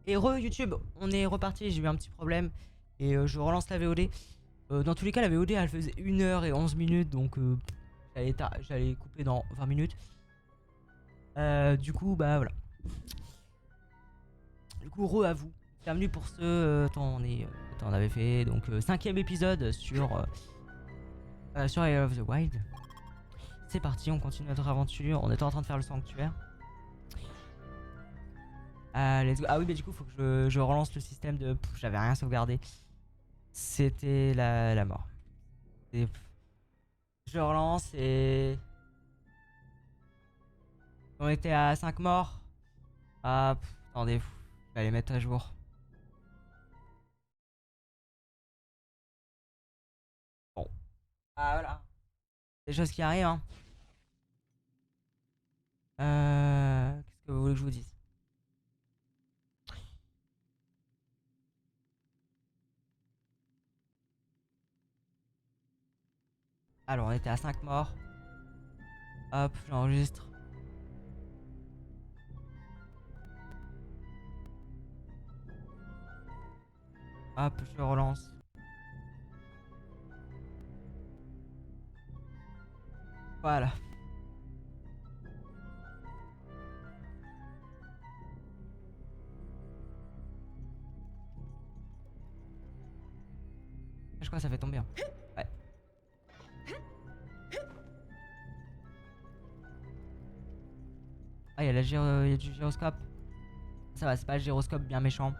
Et YouTube, on est reparti, j'ai eu un petit problème. Et je relance la VOD. Dans tous les cas, la VOD elle faisait 1h11 minutes. Donc j'allais couper dans 20 minutes. Du coup, bah voilà. Du coup, à vous. Bienvenue pour ce. Attends, on avait fait donc 5ème épisode sur Area of the Wild. C'est parti, on continue notre aventure. On était en train de faire le sanctuaire. Let's go. Ah oui, mais du coup, faut que je relance le système de. J'avais rien sauvegardé. C'était la mort. Et, je relance et. On était à 5 morts. Ah, attendez, je vais aller mettre à jour. Bon. Ah voilà. Des choses qui arrivent, hein. Qu'est-ce que vous voulez que je vous dise? Alors, on était à 5 morts. Hop, j'enregistre. Hop, je relance. Voilà. Je crois que ça fait tomber, hein. Ouais. Ah, il y a du gyroscope. Ça va, c'est pas le gyroscope bien méchant.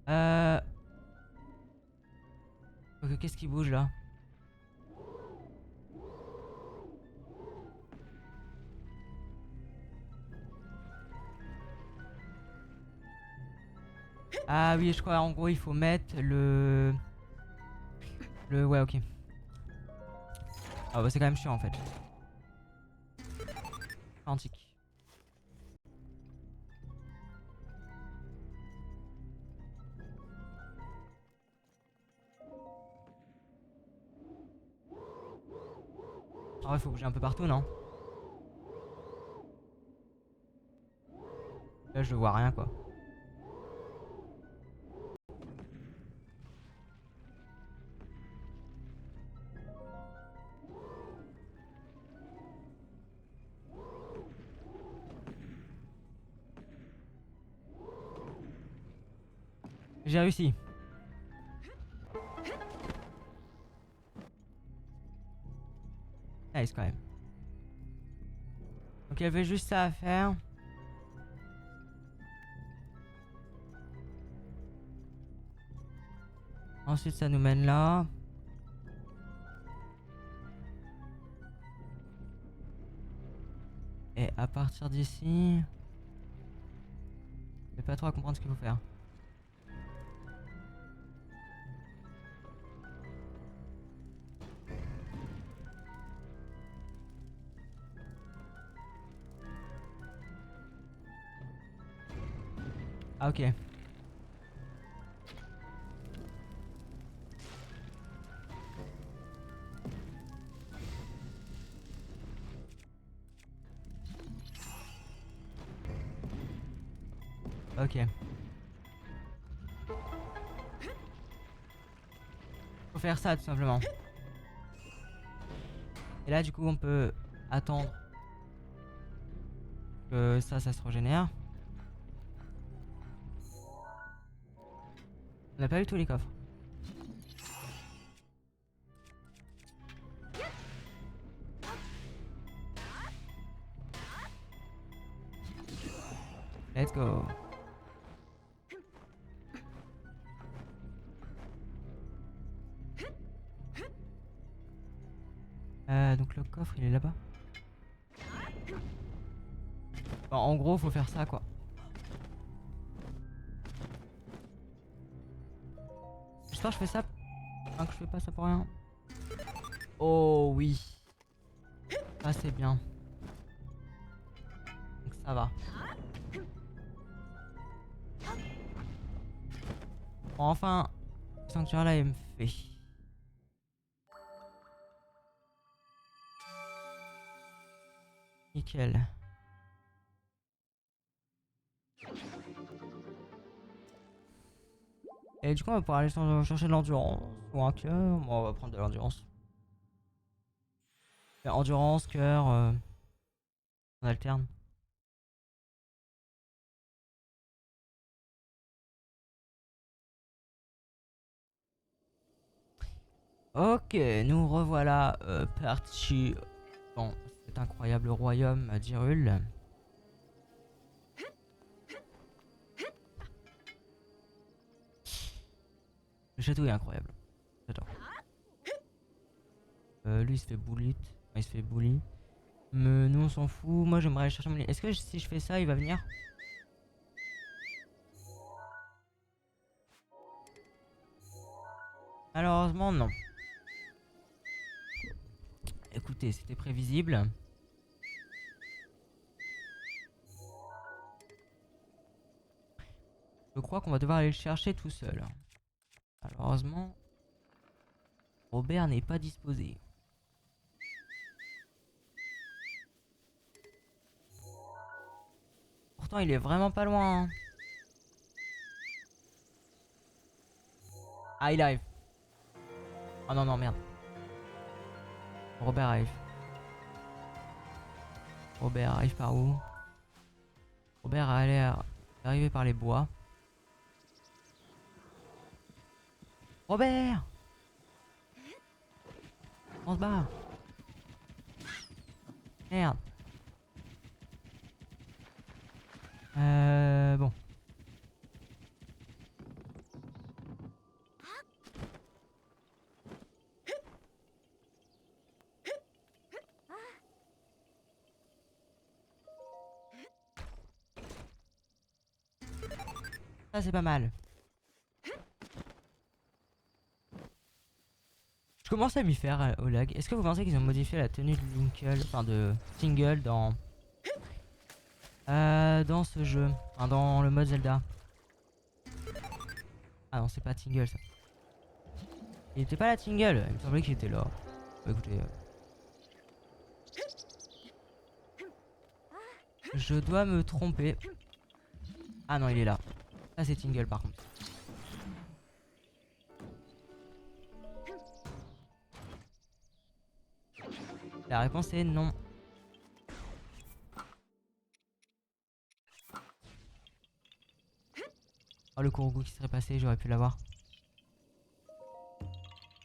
Euh... Ok, qu'est-ce qui bouge là? Ah oui, je crois en gros il faut mettre le... Ouais, ok. Ah bah c'est quand même chiant en fait. Antique. Ah ouais, faut bouger un peu partout, non? Là je vois rien quoi. J'ai réussi. Nice quand même. Donc il y avait juste ça à faire. Ensuite ça nous mène là. Et à partir d'ici... Je sais pas trop à comprendre ce qu'il faut faire. Ah ok. Ok. Faut faire ça tout simplement. Et là du coup on peut attendre que ça se régénère. On n'a pas eu tous les coffres. Let's go. Donc le coffre il est là-bas. Bon, en gros faut faire ça quoi. J'espère que je fais ça. Enfin, que je fais pas ça pour rien. Oh oui. Ça c'est bien. Donc ça va. Bon, enfin, le sanctuaire là il me fait. Nickel. Et du coup, on va pouvoir aller chercher de l'endurance ou un cœur. Bon, on va prendre de l'endurance. Endurance, cœur, on alterne. Ok, nous revoilà partis dans cet incroyable royaume d'Hyrule. Le château est incroyable. J'adore. Lui il se fait bully. Enfin, il se fait bully. Mais nous on s'en fout. Moi j'aimerais aller chercher mon... Est-ce que si je fais ça il va venir? Malheureusement non. Écoutez, c'était prévisible. Je crois qu'on va devoir aller le chercher tout seul. Malheureusement, Robert n'est pas disposé. Pourtant, il est vraiment pas loin. Hein. Ah, il arrive. Oh non, non, merde. Robert arrive. Robert arrive par où? Robert a l'air d'arriver par les bois. Robert! On se barre. Merde. Bon. Ça c'est pas mal. Je commence à m'y faire au lag. Est-ce que vous pensez qu'ils ont modifié la tenue de Linkle, enfin de Tingle dans ce jeu, enfin, dans le mode Zelda? Ah non, c'est pas Tingle ça. Il était pas là Tingle, il me semblait qu'il était là. Bah, écoutez. Je dois me tromper. Ah non, il est là. Ça c'est Tingle par contre. La réponse est non. Oh le Korogu qui serait passé, j'aurais pu l'avoir.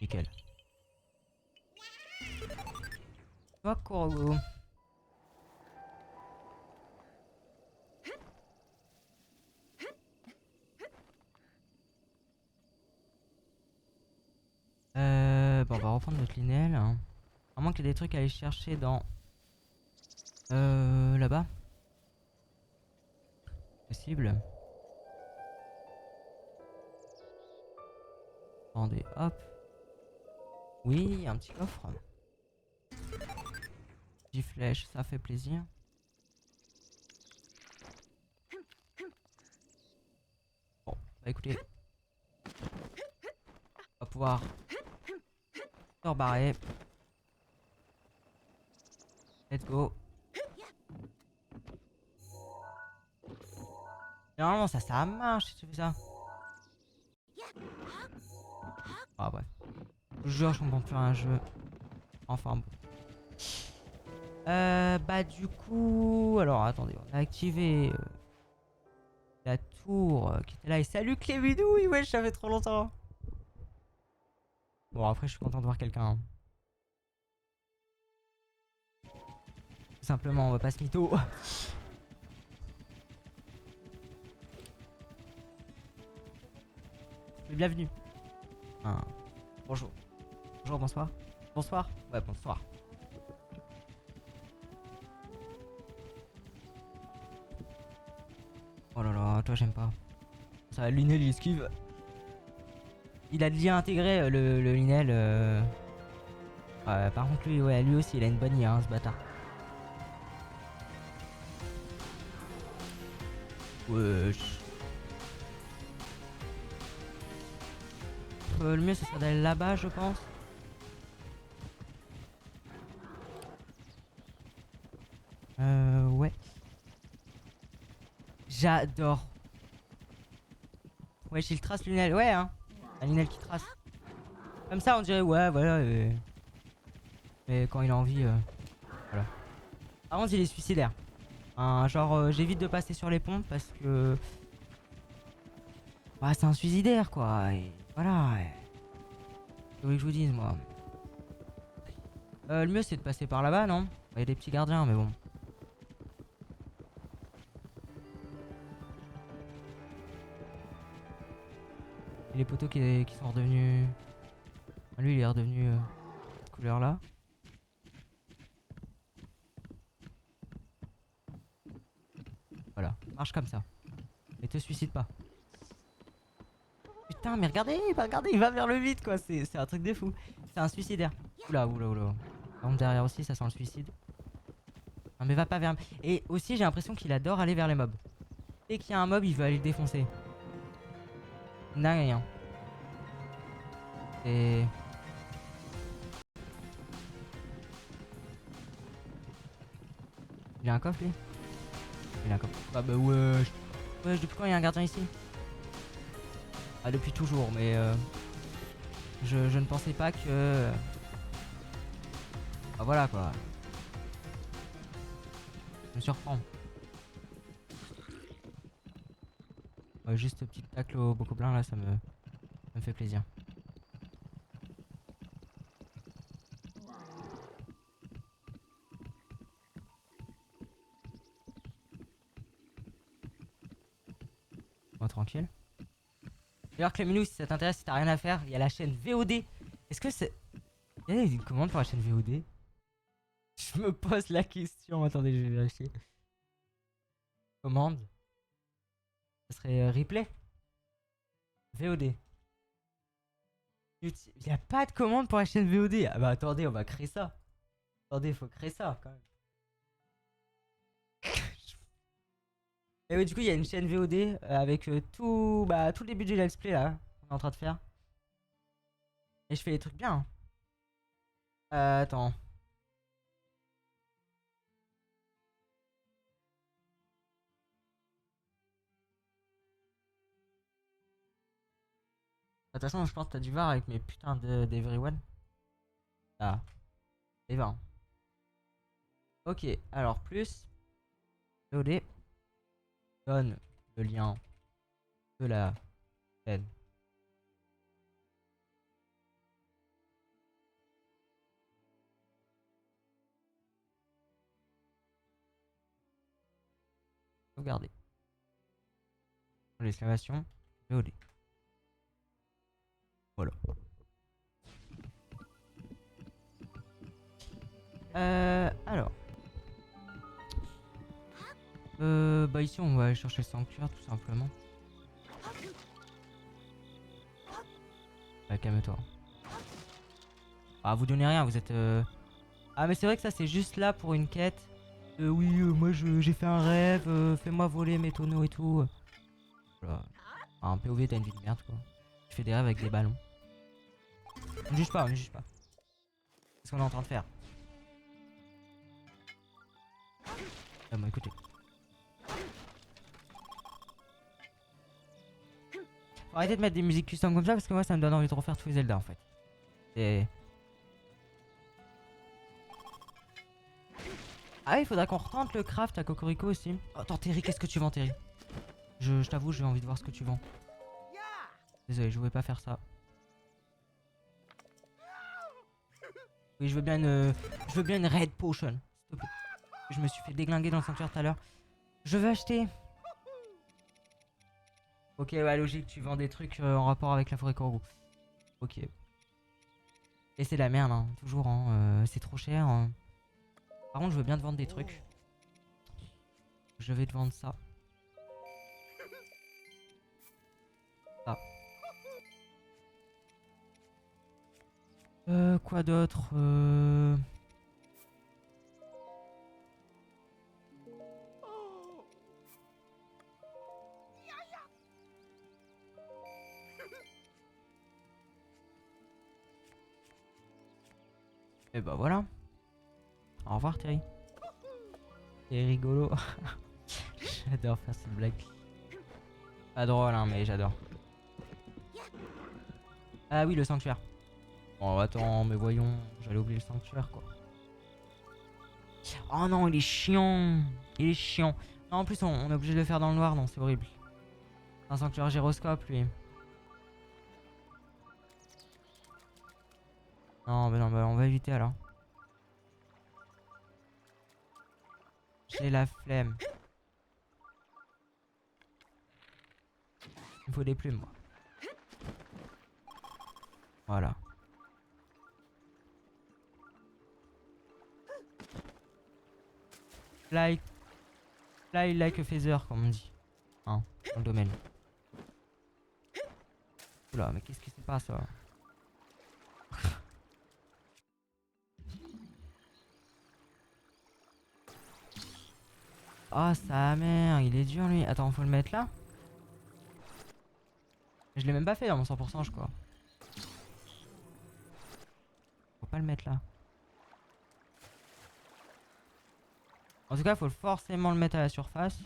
Nickel. Toi Korogu. Bon, on va reprendre notre linelle. Hein. À moins qu'il y ait des trucs à aller chercher dans... là-bas. Possible. Attendez, hop. Oui, un petit coffre. 10 flèches, ça fait plaisir. Bon, bah écoutez. On va pouvoir se rebarrer. Let's go. Normalement ça marche si tu fais ça. Ah bref. Je jure, je comprends plus un jeu. Enfin bon. Bah du coup... Alors attendez, on a activé la tour qui était là. Et salut Clévidouille, ouais, ça fait trop longtemps. Bon après je suis content de voir quelqu'un. Hein. Tout simplement, on va pas se mytho. Bienvenue. Ah. Bonjour. Bonjour, bonsoir. Bonsoir. Ouais, bonsoir. Oh là là, toi j'aime pas. Ça va, Linel il esquive. Il a déjà intégré le Linel. Par contre lui, ouais, lui aussi il a une bonne IA, hein, ce bâtard. Wesh. Le mieux ce serait d'aller là-bas je pense. J'adore. Ouais, il trace Lunel. Ouais, hein. Un Lunel qui trace. Comme ça, on dirait, ouais, voilà. Mais quand il a envie, voilà. Par contre, il est suicidaire. Hein, genre, j'évite de passer sur les pompes parce que. Bah, c'est un suicidaire, quoi. Et voilà. Qu'est-ce que je vous dise, moi. Le mieux, c'est de passer par là-bas, non? Il y a des petits gardiens, mais bon. Et les poteaux qui sont redevenus. Lui, il est redevenu cette couleur-là. Voilà, marche comme ça. Et te suicide pas. Putain, mais regardez, il va vers le vide, quoi. C'est un truc de fou. C'est un suicidaire. Oula, oula, oula. Par contre, derrière aussi, ça sent le suicide. Non, mais va pas vers. Et aussi, j'ai l'impression qu'il adore aller vers les mobs. Dès qu'il y a un mob, il veut aller le défoncer. Non, rien. Et. Il a un coffre, lui? Il a un coffre. Ah bah wesh. Wesh, depuis quand il y a un gardien ici? Ah, depuis toujours, mais je ne pensais pas que. Ah voilà, quoi. Je me surprends. Ouais, juste petit tacle au bocoblin là, ça me fait plaisir. Bon, tranquille. D'ailleurs, Cléminou, si ça t'intéresse, si t'as rien à faire, il y a la chaîne VOD. Est-ce que c'est. Il y a une commande pour la chaîne VOD? Je me pose la question. Attendez, je vais vérifier. Commande. Ça serait replay. VOD. Il n'y a pas de commande pour la chaîne VOD. Ah bah attendez, on va créer ça. Attendez, faut créer ça quand même. Et oui, du coup, il y a une chaîne VOD avec tout le début du let's play là qu'on est en train de faire. Et je fais des trucs bien, hein. Attends. De toute façon, je pense que t'as dû voir avec mes putains d'Everyone. Ah, et 20. Ok, alors plus. VOD. Donne le lien de la chaîne. Sauvegarder. L'exclamation. VOD. Voilà. Alors. Bah ici on va aller chercher le sanctuaire tout simplement. Bah calme-toi. Ah vous donnez rien, vous êtes Ah mais c'est vrai que ça c'est juste là pour une quête. Oui moi j'ai fait un rêve, fais-moi voler mes tonneaux et tout. Voilà. Ah, un POV t'as une vie de merde quoi. Tu fais des rêves avec des ballons. On ne juge pas, on ne juge pas. C'est ce qu'on est en train de faire. Ah bon écoutez. Faut arrêter de mettre des musiques custom comme ça parce que moi ça me donne envie de refaire tous les Zelda en fait. Et... Ah il faudra qu'on retente le craft à Cocorico aussi. Oh, attends Terry, qu'est-ce que tu vends Terry? Je t'avoue, j'ai envie de voir ce que tu vends. Désolé, je voulais pas faire ça. Oui, je veux bien une red potion, s'il te plaît. Je me suis fait déglinguer dans le sanctuaire tout à l'heure. Je veux acheter. Ok, ouais, logique, tu vends des trucs en rapport avec la forêt corbeau. Ok. Et c'est de la merde, hein, toujours, hein, c'est trop cher. Hein. Par contre, je veux bien te vendre des trucs. Je vais te vendre ça. Ça. Quoi d'autre Et bah voilà. Au revoir Terry. C'est rigolo. J'adore faire cette blague. Pas drôle, hein, mais j'adore. Ah oui, le sanctuaire. Bon, attends, mais voyons. J'allais oublier le sanctuaire, quoi. Oh non, il est chiant. Il est chiant. Non, en plus, on est obligé de le faire dans le noir. Non, c'est horrible. Un sanctuaire gyroscope, lui. Non, bah, on va éviter alors. J'ai la flemme. Il me faut des plumes, moi. Voilà. Fly, fly like a feather, comme on dit. Hein, dans le domaine. Oula, mais qu'est-ce qui se passe là? Oh, sa mère, il est dur lui. Attends, faut le mettre là? Je l'ai même pas fait dans mon 100%, je crois. Faut pas le mettre là. En tout cas, faut forcément le mettre à la surface.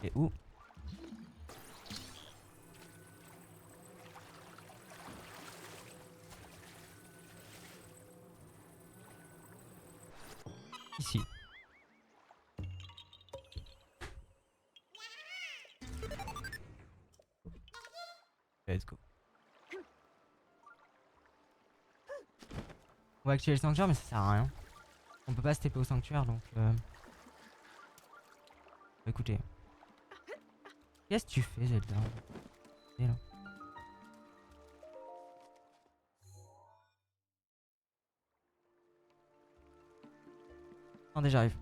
Et où? Ici. Let's go. On va activer le sanctuaire, mais ça sert à rien. On peut pas se TP au sanctuaire, donc écoutez. Qu'est-ce que tu fais, Zelda? Et là. Attendez, j'arrive.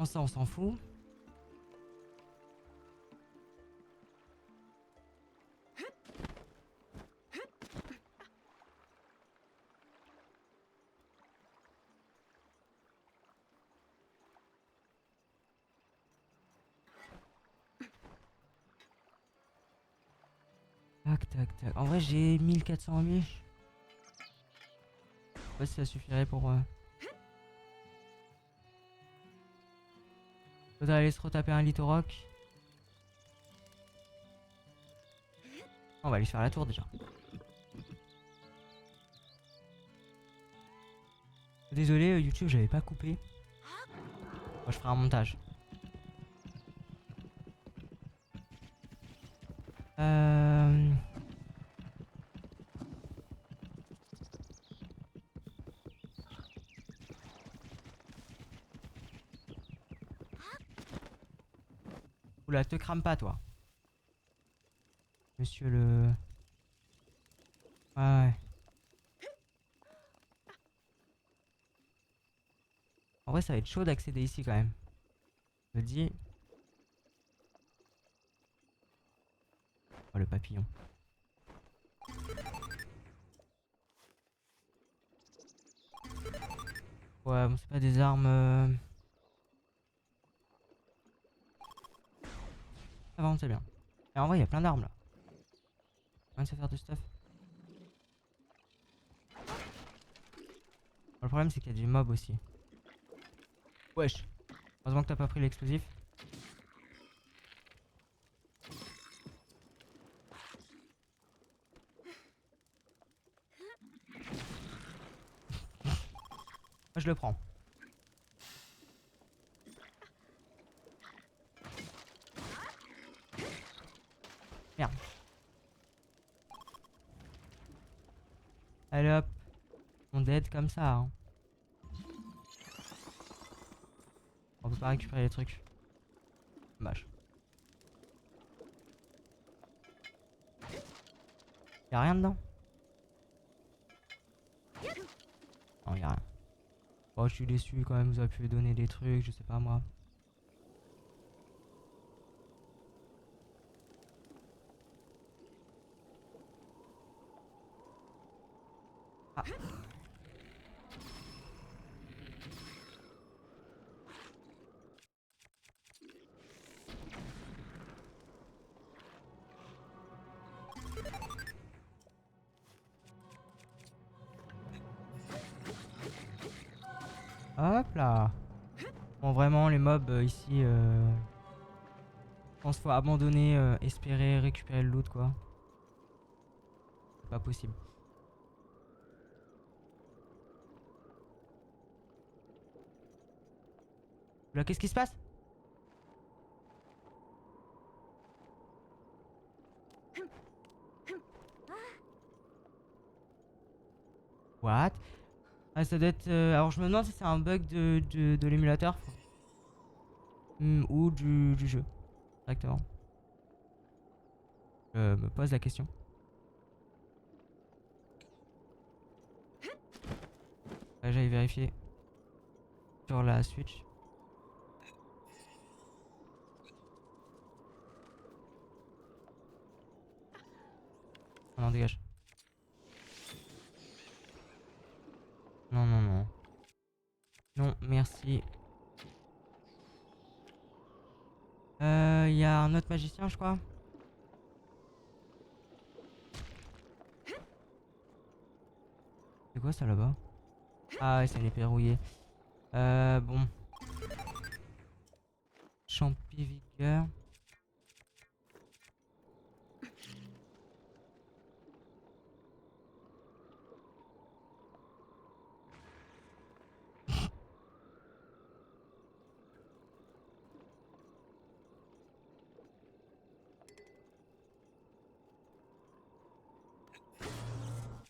pense ça, on s'en fout. Tac, tac, tac. En vrai, j'ai 1400 biches. Je sais pas si ça suffirait pour... Faudrait aller se retaper un Lithorock. On va aller faire la tour déjà. Désolé YouTube, j'avais pas coupé. Moi je ferai un montage. Oula, te crame pas toi. Monsieur le... Ouais. En vrai ça va être chaud d'accéder ici quand même. Je le dis. Oh le papillon. Ouais bon c'est pas des armes... Ça va, c'est bien. Et en vrai il y a plein d'armes là. Rien de se faire de stuff. Le problème c'est qu'il y a du mob aussi. Wesh. Heureusement que t'as pas pris l'explosif. Moi je le prends. Merde. Allez hop. On dead comme ça. Hein. On peut pas récupérer les trucs. Dommage. Y'a rien dedans? Non, y'a rien. Oh, je suis déçu quand même, vous avez pu donner des trucs, je sais pas moi. Ah. Hop là. Bon vraiment les mobs ici je pense qu'il faut abandonner, espérer récupérer le loot quoi. C'est pas possible. Là qu'est-ce qui se passe? What? Ah ça doit être... alors je me demande si c'est un bug de l'émulateur. Ou du jeu. Directement. Je me pose la question. J'allais vérifier sur la Switch. Oh non, dégage. Non, non, non. Non, merci. Y a un autre magicien, je crois. C'est quoi ça là-bas? Ah ouais, c'est une épée rouillée. Bon. Champi vigueur.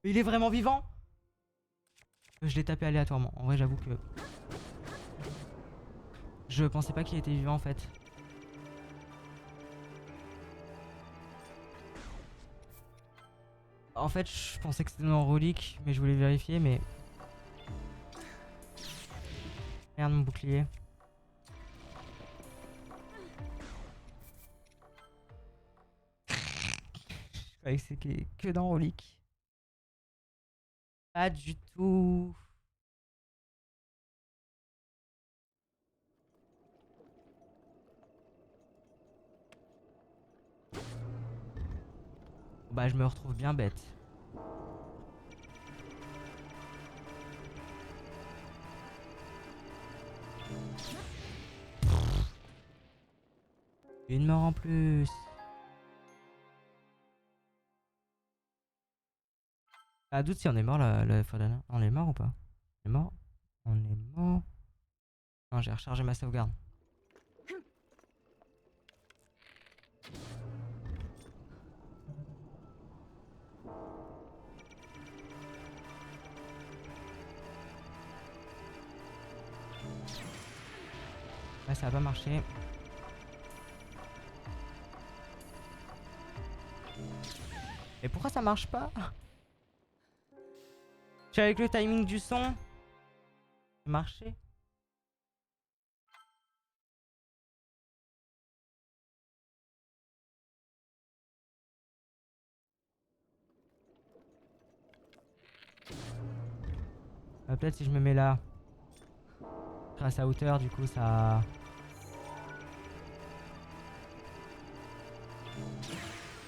Il est vraiment vivant? Je l'ai tapé aléatoirement. En vrai, j'avoue que... Je pensais pas qu'il était vivant en fait. En fait, je pensais que c'était dans relique, mais je voulais vérifier, mais... Merde, mon bouclier. Ouais, c'est que dans Relic. Pas du tout. Bah, je me retrouve bien bête. Une mort en plus. Ah, doute si on est mort la fois dernière. On est mort ou pas? On est mort? On est mort. Non, j'ai rechargé ma sauvegarde. Ouais, ça a pas marché. Et pourquoi ça marche pas? Je suis avec le timing du son. Ça marchait. Peut-être si je me mets là. Grâce à hauteur, du coup, ça.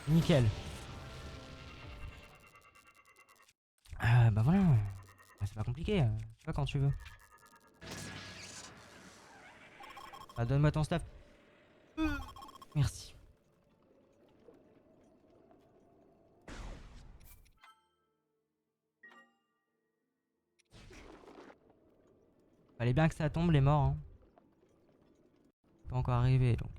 Nickel. Bah voilà. Bah, c'est pas compliqué. Tu vois quand tu veux. Bah, donne-moi ton stuff. Merci. Fallait bien que ça tombe, les morts. Hein. Pas encore arrivé donc.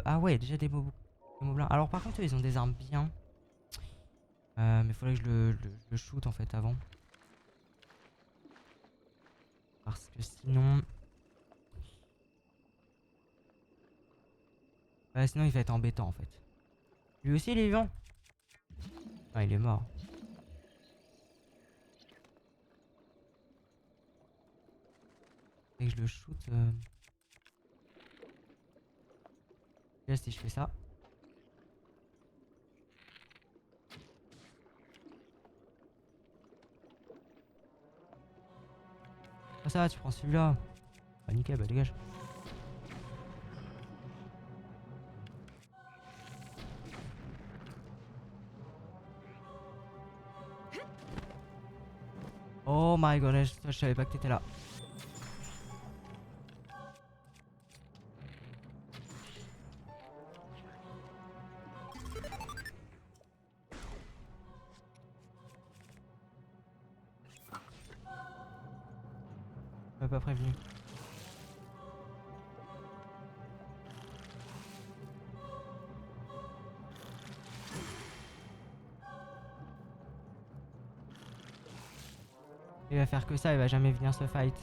Ah ouais, déjà des moblins. Alors par contre, eux, ils ont des armes bien. Mais faudrait que je le shoot en fait avant. Parce que sinon. Sinon, il va être embêtant en fait. Lui aussi, il est vivant. Ah, il est mort. Et que je le shoot. Là, si je fais ça. Ah, ça va, tu prends celui-là. Bah, nickel, bah, dégage. Oh my god, je savais pas que t'étais là. Tu m'as pas prévenu. Il va faire que ça, il va jamais venir se fight.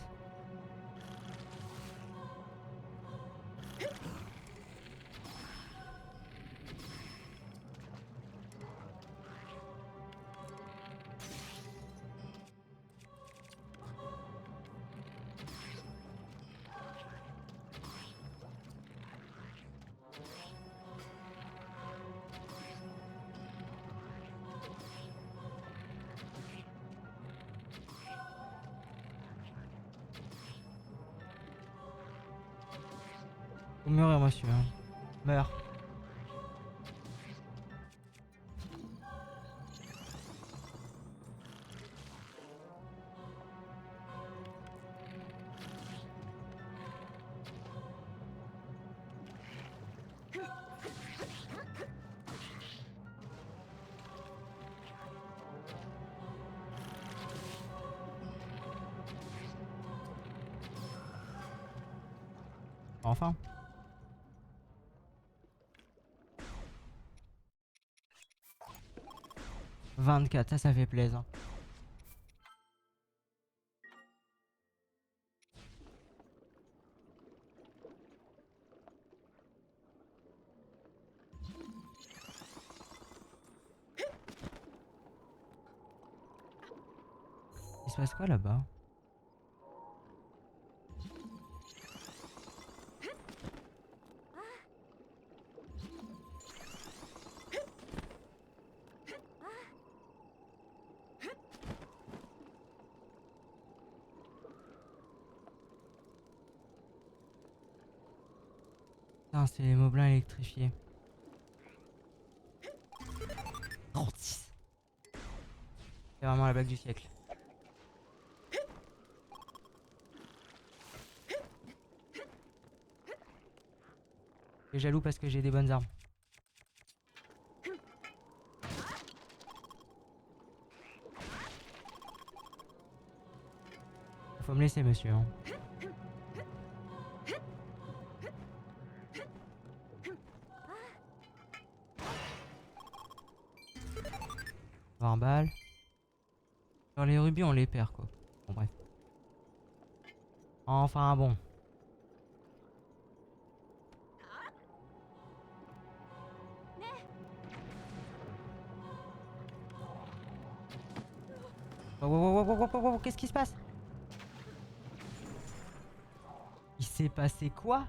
Faut mourir, monsieur. Hein. Meurs. Enfin. 24, ça fait plaisir. Il se passe quoi là-bas? Putain, c'est les moblins électrifiés. 36. C'est vraiment la blague du siècle. Je suis jaloux parce que j'ai des bonnes armes. Faut me laisser, monsieur. Hein. Un balles. Sur les rubis, on les perd, quoi. Bon, bref. Enfin, bon. Wow, qu'est-ce qui se passe? Il s'est passé quoi?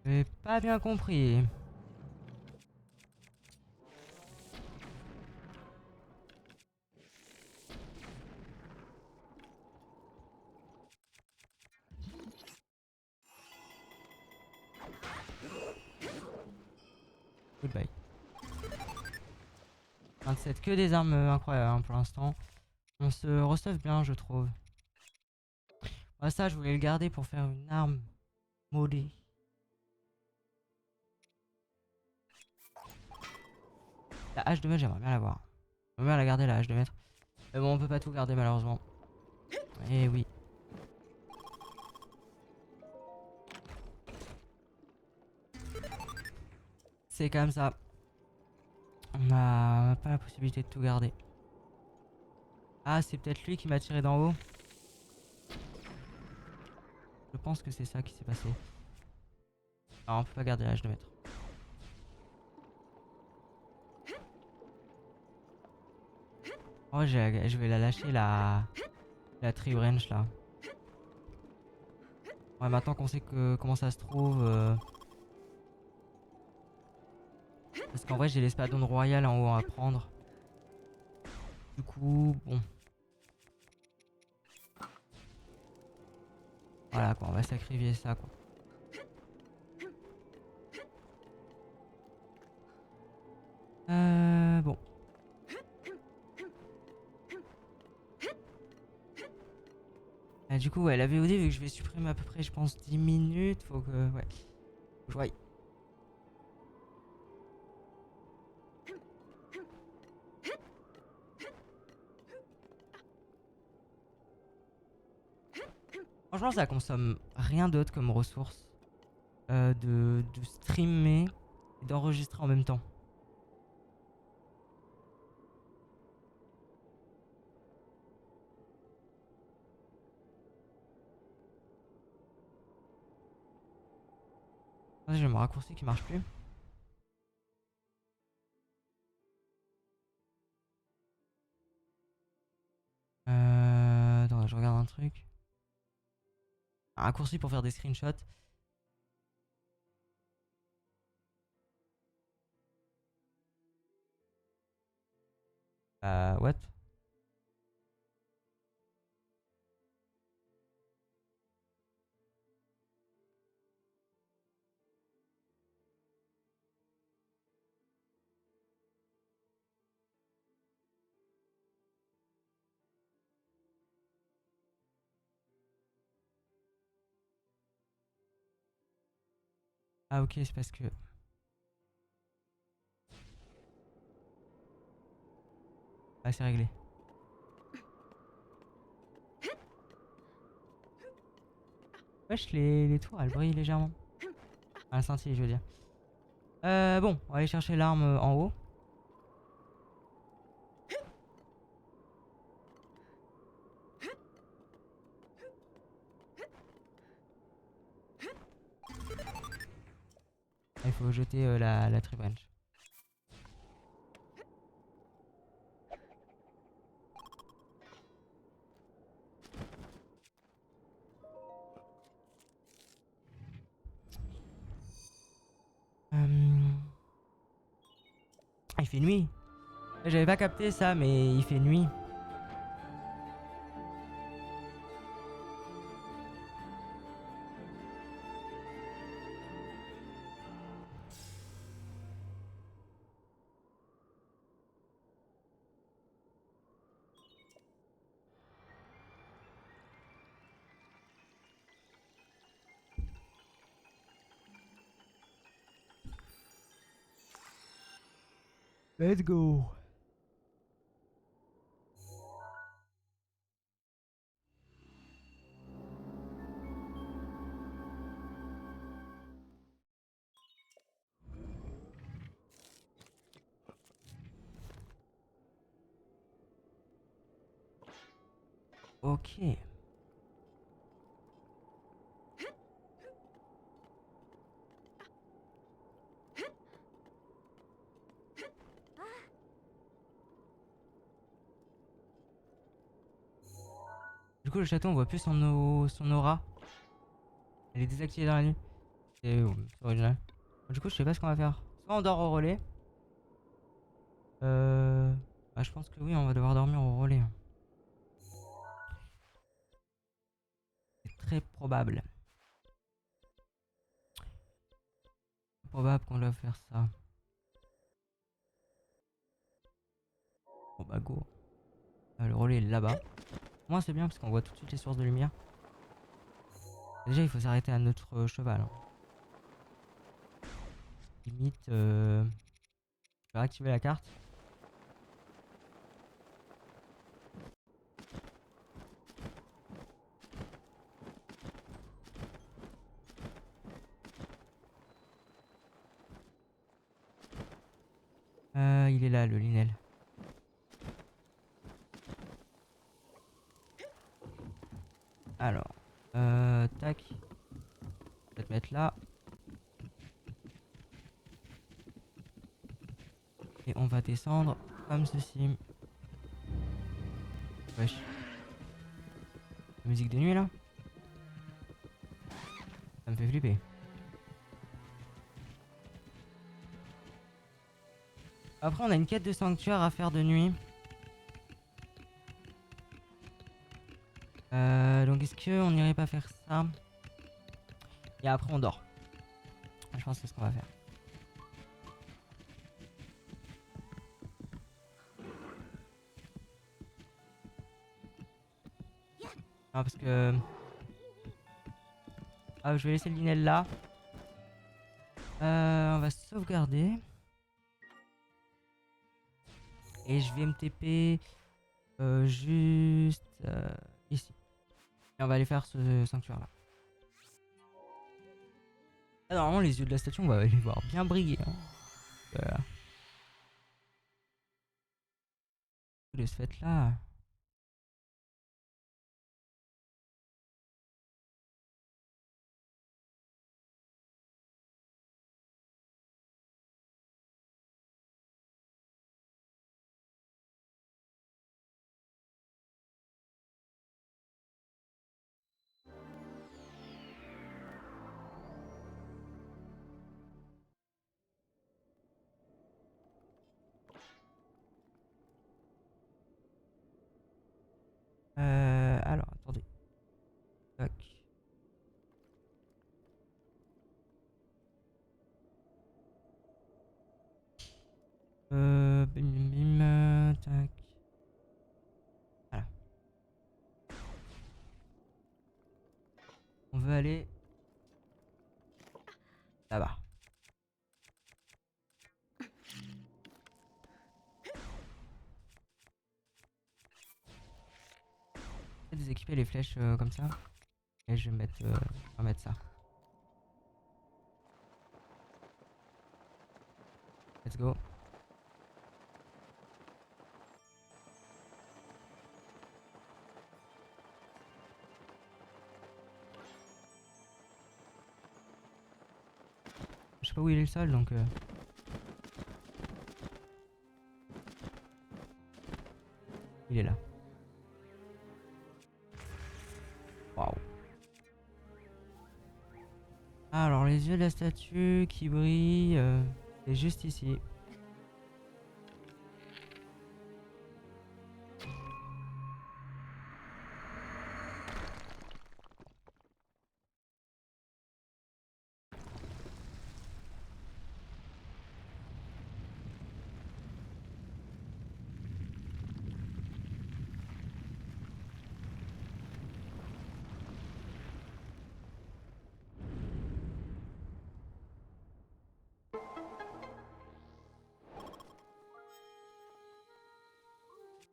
J'ai pas bien compris. Goodbye. 27, que des armes incroyables hein, pour l'instant. On se restuff bien, je trouve. Ah, ça, je voulais le garder pour faire une arme modée. La hache de maître, j'aimerais bien l'avoir. J'aimerais bien la garder, la hache de maître. Mais bon, on peut pas tout garder, malheureusement. Eh oui. C'est comme ça. On a pas la possibilité de tout garder. Ah, c'est peut-être lui qui m'a tiré d'en haut. Je pense que c'est ça qui s'est passé. Alors, on peut pas garder l'âge de maître. Oh, je vais la lâcher la tree branch là. Ouais, maintenant qu'on sait comment ça se trouve. Parce qu'en vrai, j'ai l'espadon royal en haut à prendre. Du coup, bon. Voilà quoi, on va sacrifier ça quoi. Bon. Ah, du coup, ouais, la VOD, vu que je vais supprimer à peu près, je pense, 10 minutes, faut que. Ouais. Faut que je voie. Franchement, ça consomme rien d'autre comme ressource de streamer et d'enregistrer en même temps. Attendez, j'ai mon raccourci qui marche plus. Attends, je regarde un truc. Un raccourci pour faire des screenshots. What? Ah ok, c'est parce que... Ah, c'est réglé. Wesh, les tours, elles brillent légèrement. Ah, la scintille, je veux dire. Bon, on va aller chercher l'arme en haut. Il faut jeter la tree branch. Il fait nuit. J'avais pas capté ça, mais il fait nuit. Let's go. Ok. Du coup, le château, on voit plus son aura. Elle est désactivée dans la nuit. C'est original. Du coup, je sais pas ce qu'on va faire. Soit on dort au relais. Bah, je pense que oui, on va devoir dormir au relais. C'est très probable. Probable qu'on doit faire ça. Bon bah go. Le relais est là-bas. Moi c'est bien parce qu'on voit tout de suite les sources de lumière. Déjà il faut s'arrêter à notre cheval. Hein. Limite, je vais réactiver la carte. Il est là le Linel. Alors, tac. Je vais te mettre là. Et on va descendre comme ceci. Wesh. La musique de nuit là. Ça me fait flipper. Après on a une quête de sanctuaire à faire de nuit. Donc est-ce qu'on n'irait pas faire ça? Et après on dort. Je pense que c'est ce qu'on va faire. Non parce que... Ah, je vais laisser le Linel là. On va sauvegarder. Et je vais me TP juste ici. Et on va aller faire ce sanctuaire là. Ah, normalement les yeux de la statue on va les voir bien briller. Hein. De ce fait là. Alors attendez. Tac. Bim bim bim. Tac. Voilà. On veut aller là-bas. Je vais déséquiper les flèches comme ça. Et je vais mettre ça. Let's go. Je sais pas où il est le sol donc... Il est là. Waouh. Alors les yeux de la statue qui brillent, c'est juste ici.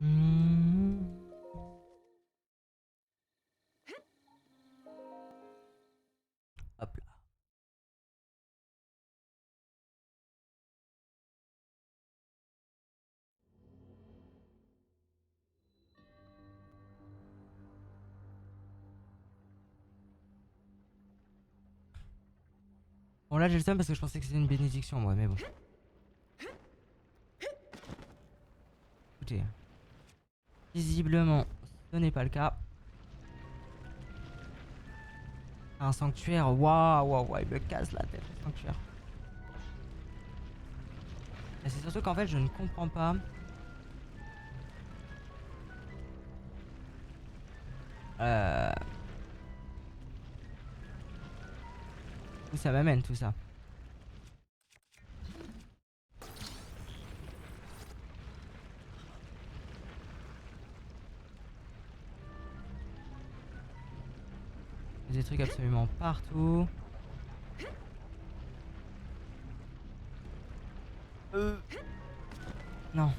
Hmm. Hop là. Bon là j'ai le seum parce que je pensais que c'était une bénédiction moi, mais bon. Écoutez. Visiblement, ce n'est pas le cas. Un sanctuaire, waouh, waouh, waouh, il me casse la tête le sanctuaire. Et c'est surtout qu'en fait je ne comprends pas. Où ça m'amène tout ça. Il y a des trucs absolument partout. Non.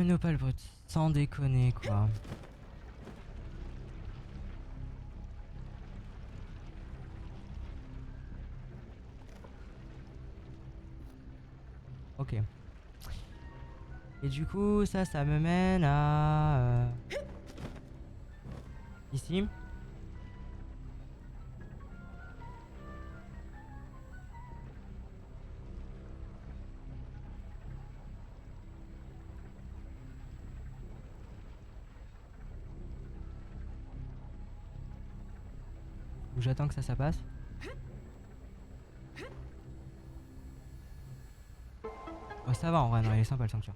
Nopal brut. Sans déconner quoi. Ok. Et du coup, ça me mène à... ici. Où j'attends que ça passe. Oh ça va en vrai, non, il est sympa le sanctuaire.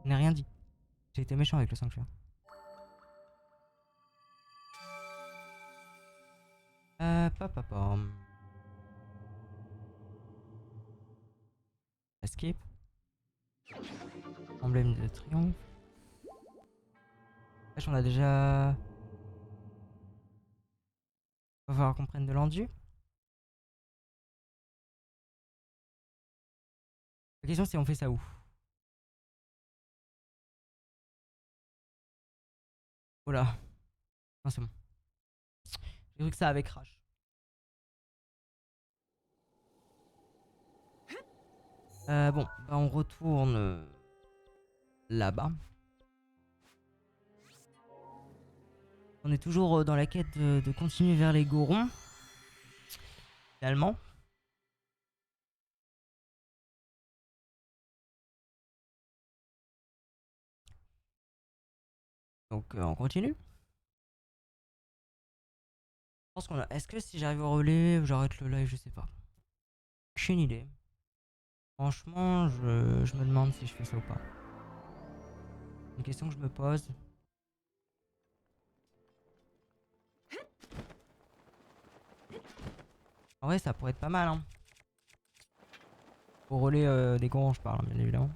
Je n'ai rien dit. J'ai été méchant avec le sanctuaire. Papapam. Escape. Emblème de triomphe. Wesh, on a déjà... Va falloir qu'on prenne de l'endu. La question c'est on fait ça où? Oh là. Non c'est bon. J'ai cru que ça avec Crash. Bon, bah on retourne là-bas. On est toujours dans la quête de continuer vers les Gorons. Finalement. Donc on continue. Je pense qu'on a... Est-ce que si j'arrive au relais, j'arrête le live, je sais pas. Aucune idée. Franchement, je me demande si je fais ça ou pas. Une question que je me pose. En vrai, ça pourrait être pas mal, hein. Au relais des Gorons, je parle, hein, bien évidemment.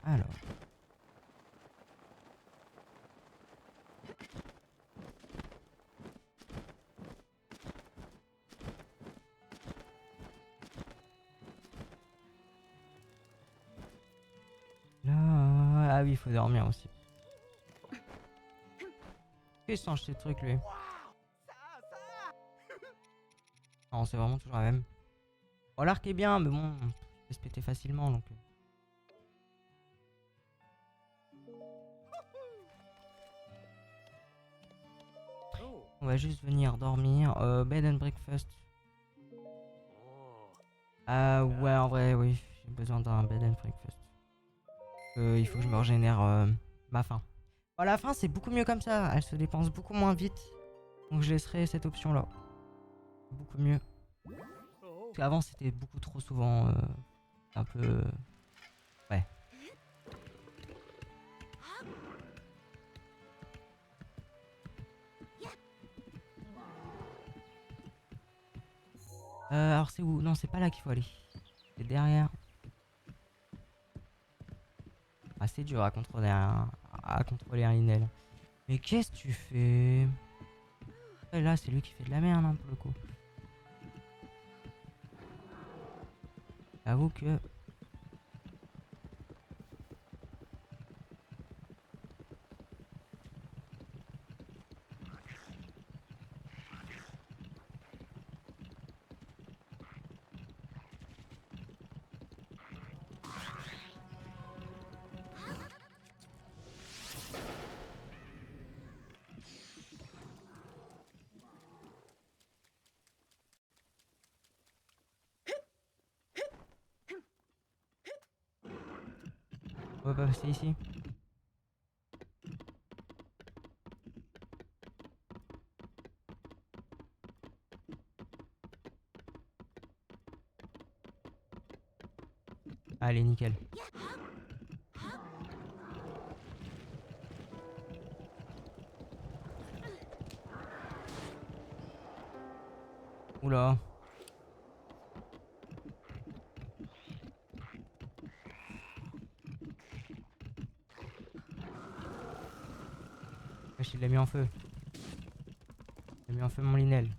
Alors. Là... Ah oui, il faut dormir aussi. Qu'est-ce qu'il change ces trucs, lui? Non, c'est vraiment toujours la même. Bon, l'arc est bien, mais bon, il peut se péter facilement, donc... on va juste venir dormir. Bed and breakfast. Ah ouais, en vrai, oui. J'ai besoin d'un bed and breakfast. Il faut que je me régénère ma faim. Bon, la faim, c'est beaucoup mieux comme ça. Elle se dépense beaucoup moins vite. Donc je laisserai cette option-là. Beaucoup mieux. Parce qu'avant, c'était beaucoup trop souvent un peu... ouais. Alors c'est où? Non, c'est pas là qu'il faut aller. C'est derrière. Ah, c'est dur à contrôler un Linel. Mais qu'est-ce que tu fais? Et là, c'est lui qui fait de la merde, hein, pour le coup. J'avoue que... On va pas passer ici. Allez, nickel. Oula. Wesh, il l'a mis en feu. Il a mis en feu mon Linel.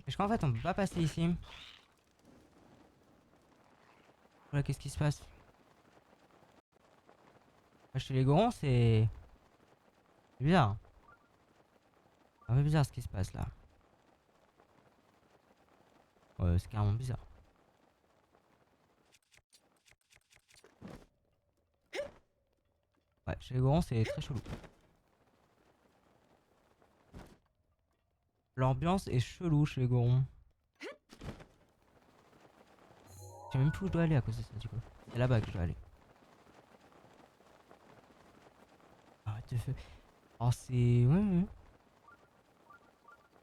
Est-ce qu'en fait on peut pas passer ici? Voilà, qu'est-ce qui se passe? Acheter les gorons, c'est bizarre. C'est un peu bizarre ce qui se passe là. Ouais, c'est carrément bizarre. Ouais, chez les gorons, c'est très chelou. L'ambiance est chelou chez les gorons. Je sais même plus où je dois aller à cause de ça, du coup. C'est là-bas que je dois aller. Ah, what the fuck. Oh, c'est... Ouais, ouais.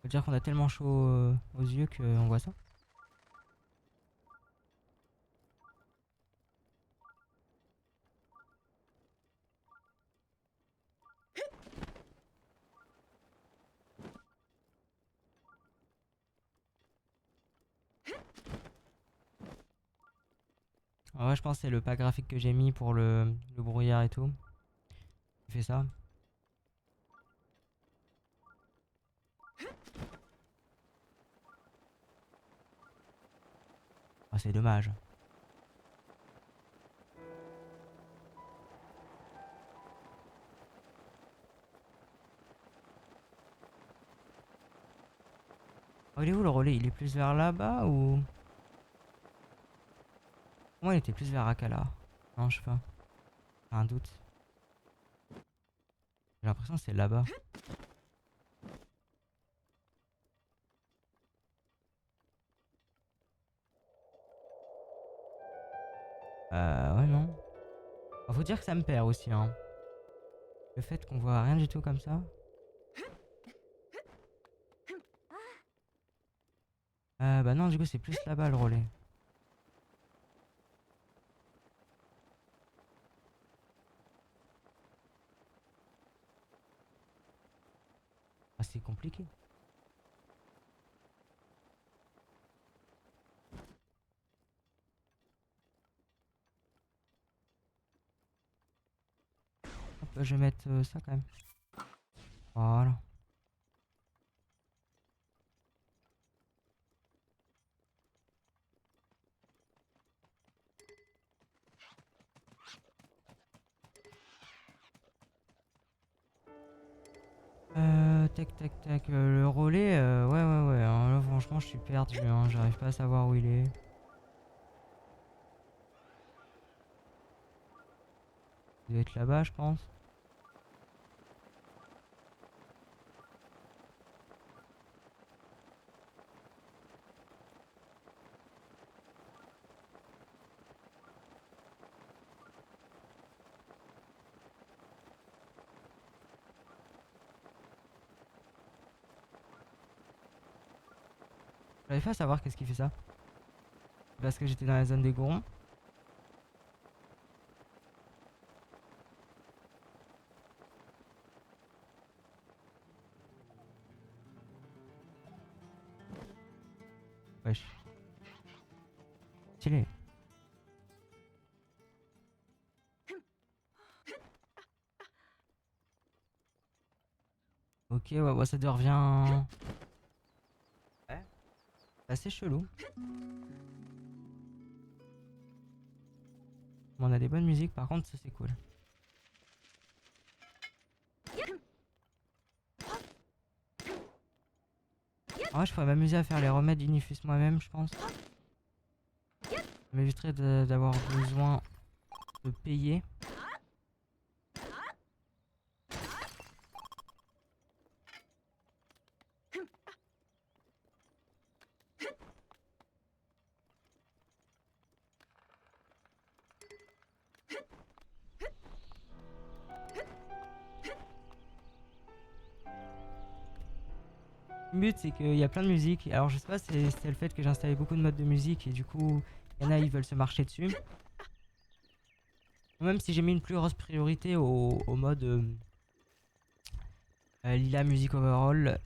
Faut dire qu'on a tellement chaud aux yeux qu'on voit ça. En vrai, je pense que c'est le pack graphique que j'ai mis pour le brouillard et tout. Qui fait ça. Ah, c'est dommage. Oh, il est où le relais? Il est plus vers là-bas ou... Moi, il était plus vers Akala. Non, je sais pas. J'ai un doute. J'ai l'impression que c'est là-bas. Ouais, non. Faut dire que ça me perd aussi, hein. Le fait qu'on voit rien du tout comme ça. Bah non, du coup, c'est plus là-bas le relais. Ah, c'est compliqué. Hop, je vais mettre ça quand même. Voilà. tac tac tac. Le relais, ouais ouais ouais. Hein, là, franchement, je suis perdu. Hein, j'arrive pas à savoir où il est. Il doit être là-bas, je pense. J'arrive pas à savoir qu'est-ce qui fait ça. Parce que j'étais dans la zone des gorons. Wesh. Stylé. Ok, ouais, ouais, ça devient... Ouais. C'est assez chelou. Bon, on a des bonnes musiques, par contre, ça c'est cool. En vrai, je pourrais m'amuser à faire les remèdes d'Inifus moi-même, je pense. Ça m'éviterait d'avoir besoin de payer. Le but, c'est qu'il y a plein de musiques. Alors, je sais pas, c'est le fait que j'ai installé beaucoup de modes de musique et du coup, il y en a, ils veulent se marcher dessus. Même si j'ai mis une plus grosse priorité au mode Lila Music Overall.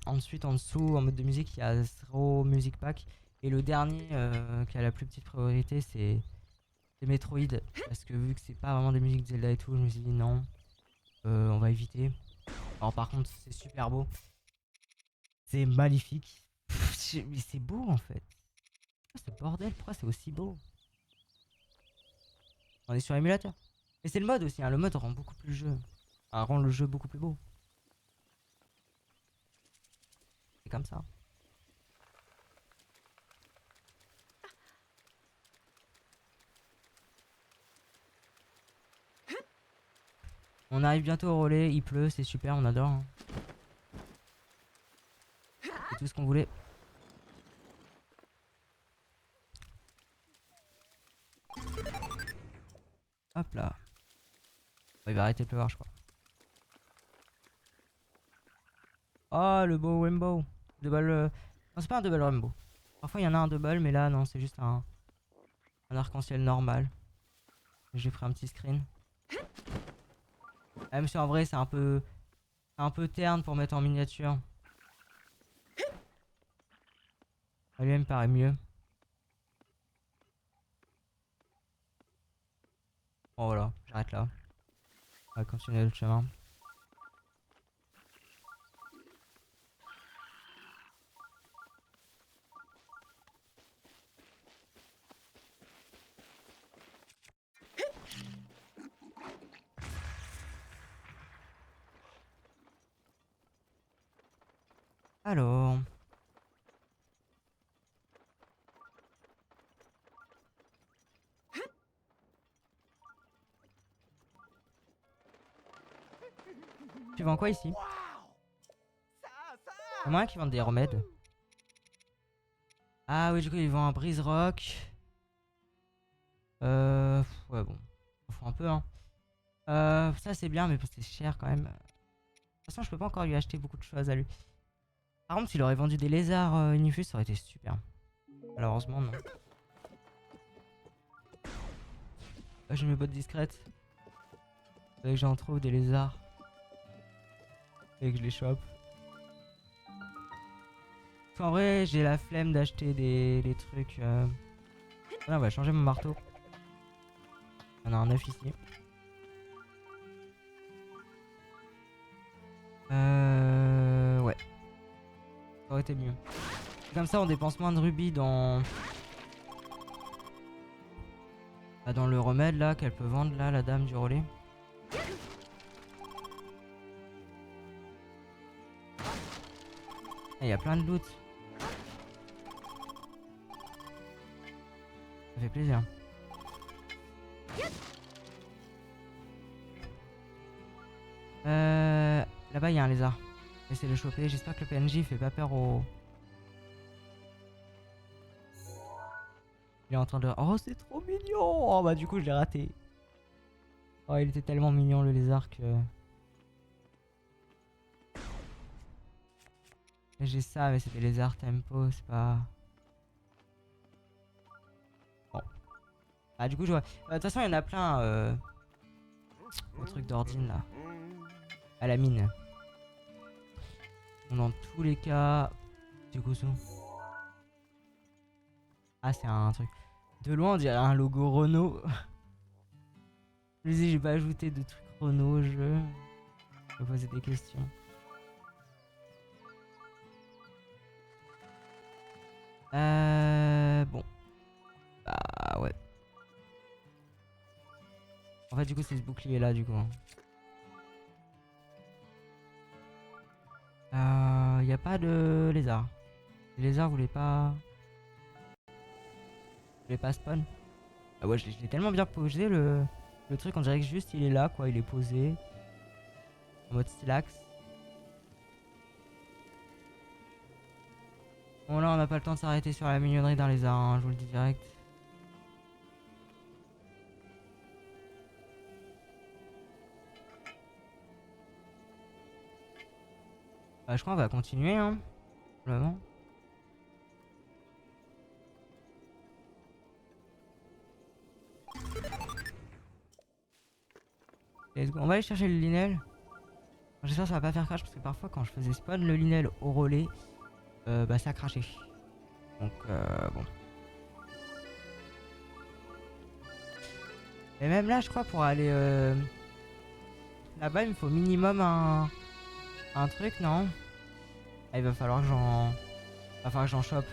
Ensuite, en dessous, en mode de musique, il y a Zero Music Pack. Et le dernier qui a la plus petite priorité, c'est Metroid. Parce que vu que c'est pas vraiment des musiques Zelda et tout, je me suis dit non, on va éviter. Alors, par contre, c'est super beau. C'est magnifique. Mais c'est beau en fait. Oh, ce bordel, pourquoi c'est aussi beau? On est sur émulateur. Mais c'est le mode aussi, hein. Le mode rend beaucoup plus le jeu. Enfin, rend le jeu beaucoup plus beau. C'est comme ça. On arrive bientôt au relais, il pleut, c'est super, on adore. Hein. C'est tout ce qu'on voulait. Hop là. Oh, il va arrêter de pleuvoir, je crois. Oh, le beau rainbow. Double. Non, c'est pas un double rainbow. Parfois, il y en a un double, mais là, non, c'est juste un arc-en-ciel normal. J'ai pris un petit screen. Même si en vrai, c'est un peu terne pour mettre en miniature. Lui, me paraît mieux. Bon, voilà, j'arrête là. On va continuer le chemin. Alors. Tu vends quoi ici? Il y a moyen qu'ils vendent des remèdes. Ah oui, du coup, ils vendent un brise rock. Ouais, bon. On fout un peu, hein. Ça, c'est bien, mais c'est cher quand même. De toute façon, je peux pas encore lui acheter beaucoup de choses à lui. Par contre, s'il aurait vendu des lézards Inifus, ça aurait été super. Malheureusement, non. J'ai mes bottes discrètes. Faudrait que j'en trouve des lézards. Et que je les chope. Parce qu'en vrai, j'ai la flemme d'acheter des trucs. Là, on va changer mon marteau. On a un 9 ici. Ouais. Ça aurait été mieux. Comme ça, on dépense moins de rubis dans... Bah, dans le remède là qu'elle peut vendre là, la dame du relais. Il y a plein de loot. Ça fait plaisir. Là-bas, il y a un lézard. J'essaie de le choper. J'espère que le PNJ fait pas peur au... Il est en train de... Oh, c'est trop mignon. Oh, bah du coup, je l'ai raté. Oh, il était tellement mignon, le lézard, que... J'ai ça, mais c'est des lézards tempo, c'est pas... Bon. Ah, du coup, je vois... De toute façon, il y en a plein, au truc d'Ordine, là. À la mine. Bon, dans tous les cas... Du coup, ça... Ah, c'est un truc... De loin, on dirait un logo Renault. Je me dis, j'ai pas ajouté de trucs Renault au jeu. Je vais poser des questions. Bon. Bah, ouais. En fait, du coup, c'est ce bouclier là, du coup. Y a pas de lézard. Les lézards voulaient pas spawn. Ah ouais, je l'ai tellement bien posé le truc, on dirait que juste il est là, quoi. Il est posé. En mode stylax. Bon, là, on n'a pas le temps de s'arrêter sur la mignonnerie d'un lézard, hein, je vous le dis direct. Bah, je crois qu'on va continuer, hein. Vraiment. Let's go. On va aller chercher le linel. J'espère que ça va pas faire crash parce que parfois quand je faisais spawn le linel au relais, bah ça crachait. Donc bon. Et même là je crois pour aller là-bas il me faut minimum un truc, non? Ah, il va falloir que j'en chope.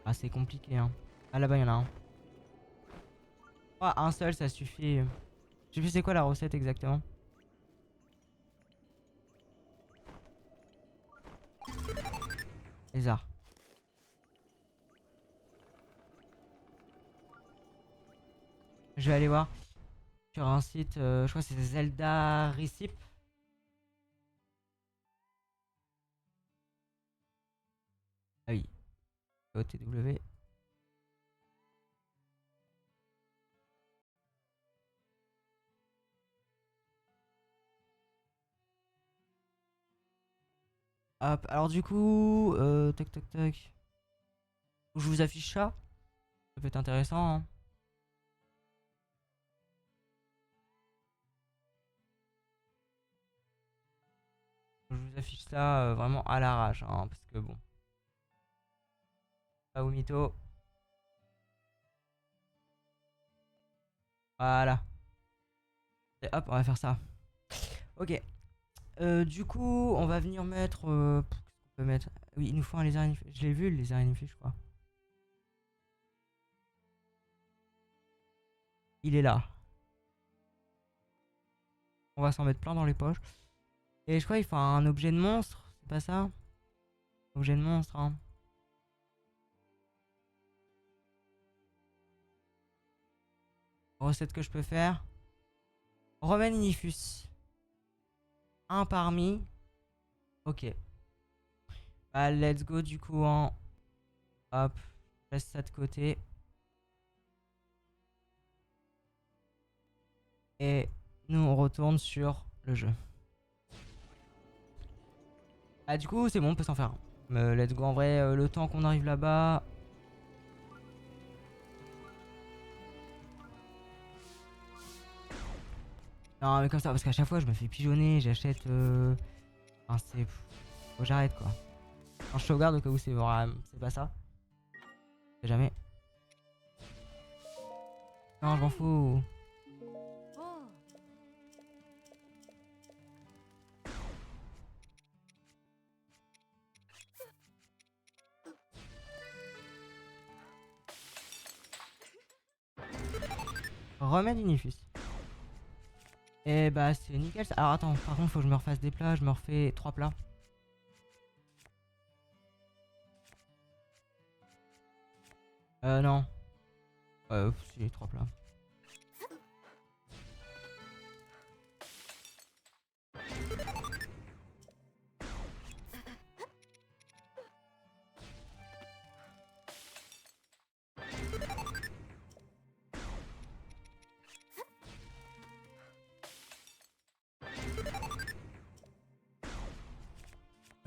Ah c'est compliqué hein. Ah là-bas il y en a un. Oh, un seul ça suffit. Je sais plus c'est quoi la recette exactement. Lézard. Je vais aller voir sur un site, je crois que c'est Zelda Recipe. Ah oui. OTW. Hop, alors du coup, tac tac tac. Je vous affiche ça. Ça peut être intéressant, hein. Je vous affiche ça vraiment à l'arrache, hein, parce que bon. Pas au mytho. Voilà. Et hop, on va faire ça. Ok. Du coup, on va venir mettre. Qu'est-ce qu'on peut mettre? Oui, il nous faut un lézard ignifé. Je l'ai vu, le lézard ignifé, je crois. Il est là. On va s'en mettre plein dans les poches. Et je crois qu'il faut un objet de monstre. C'est pas ça? Objet de monstre, hein. Recette que je peux faire. Romaine Inifus. Un parmi. Ok. Bah, let's go du coup en... Hop. Je laisse ça de côté. Et nous on retourne sur le jeu. Ah du coup c'est bon, on peut s'en faire un. Let's go en vrai, le temps qu'on arrive là-bas. Non mais comme ça, parce qu'à chaque fois je me fais pigeonner, j'achète... Enfin c'est... Faut que j'arrête quoi. Quand je sauvegarde au cas où c'est pas ça. C'est jamais. Non je m'en fous. Remède Unifus. Et bah c'est nickel ça. Alors attends, par contre faut que je me refasse des plats, je me refais 3 plats. Non. Si, 3 plats.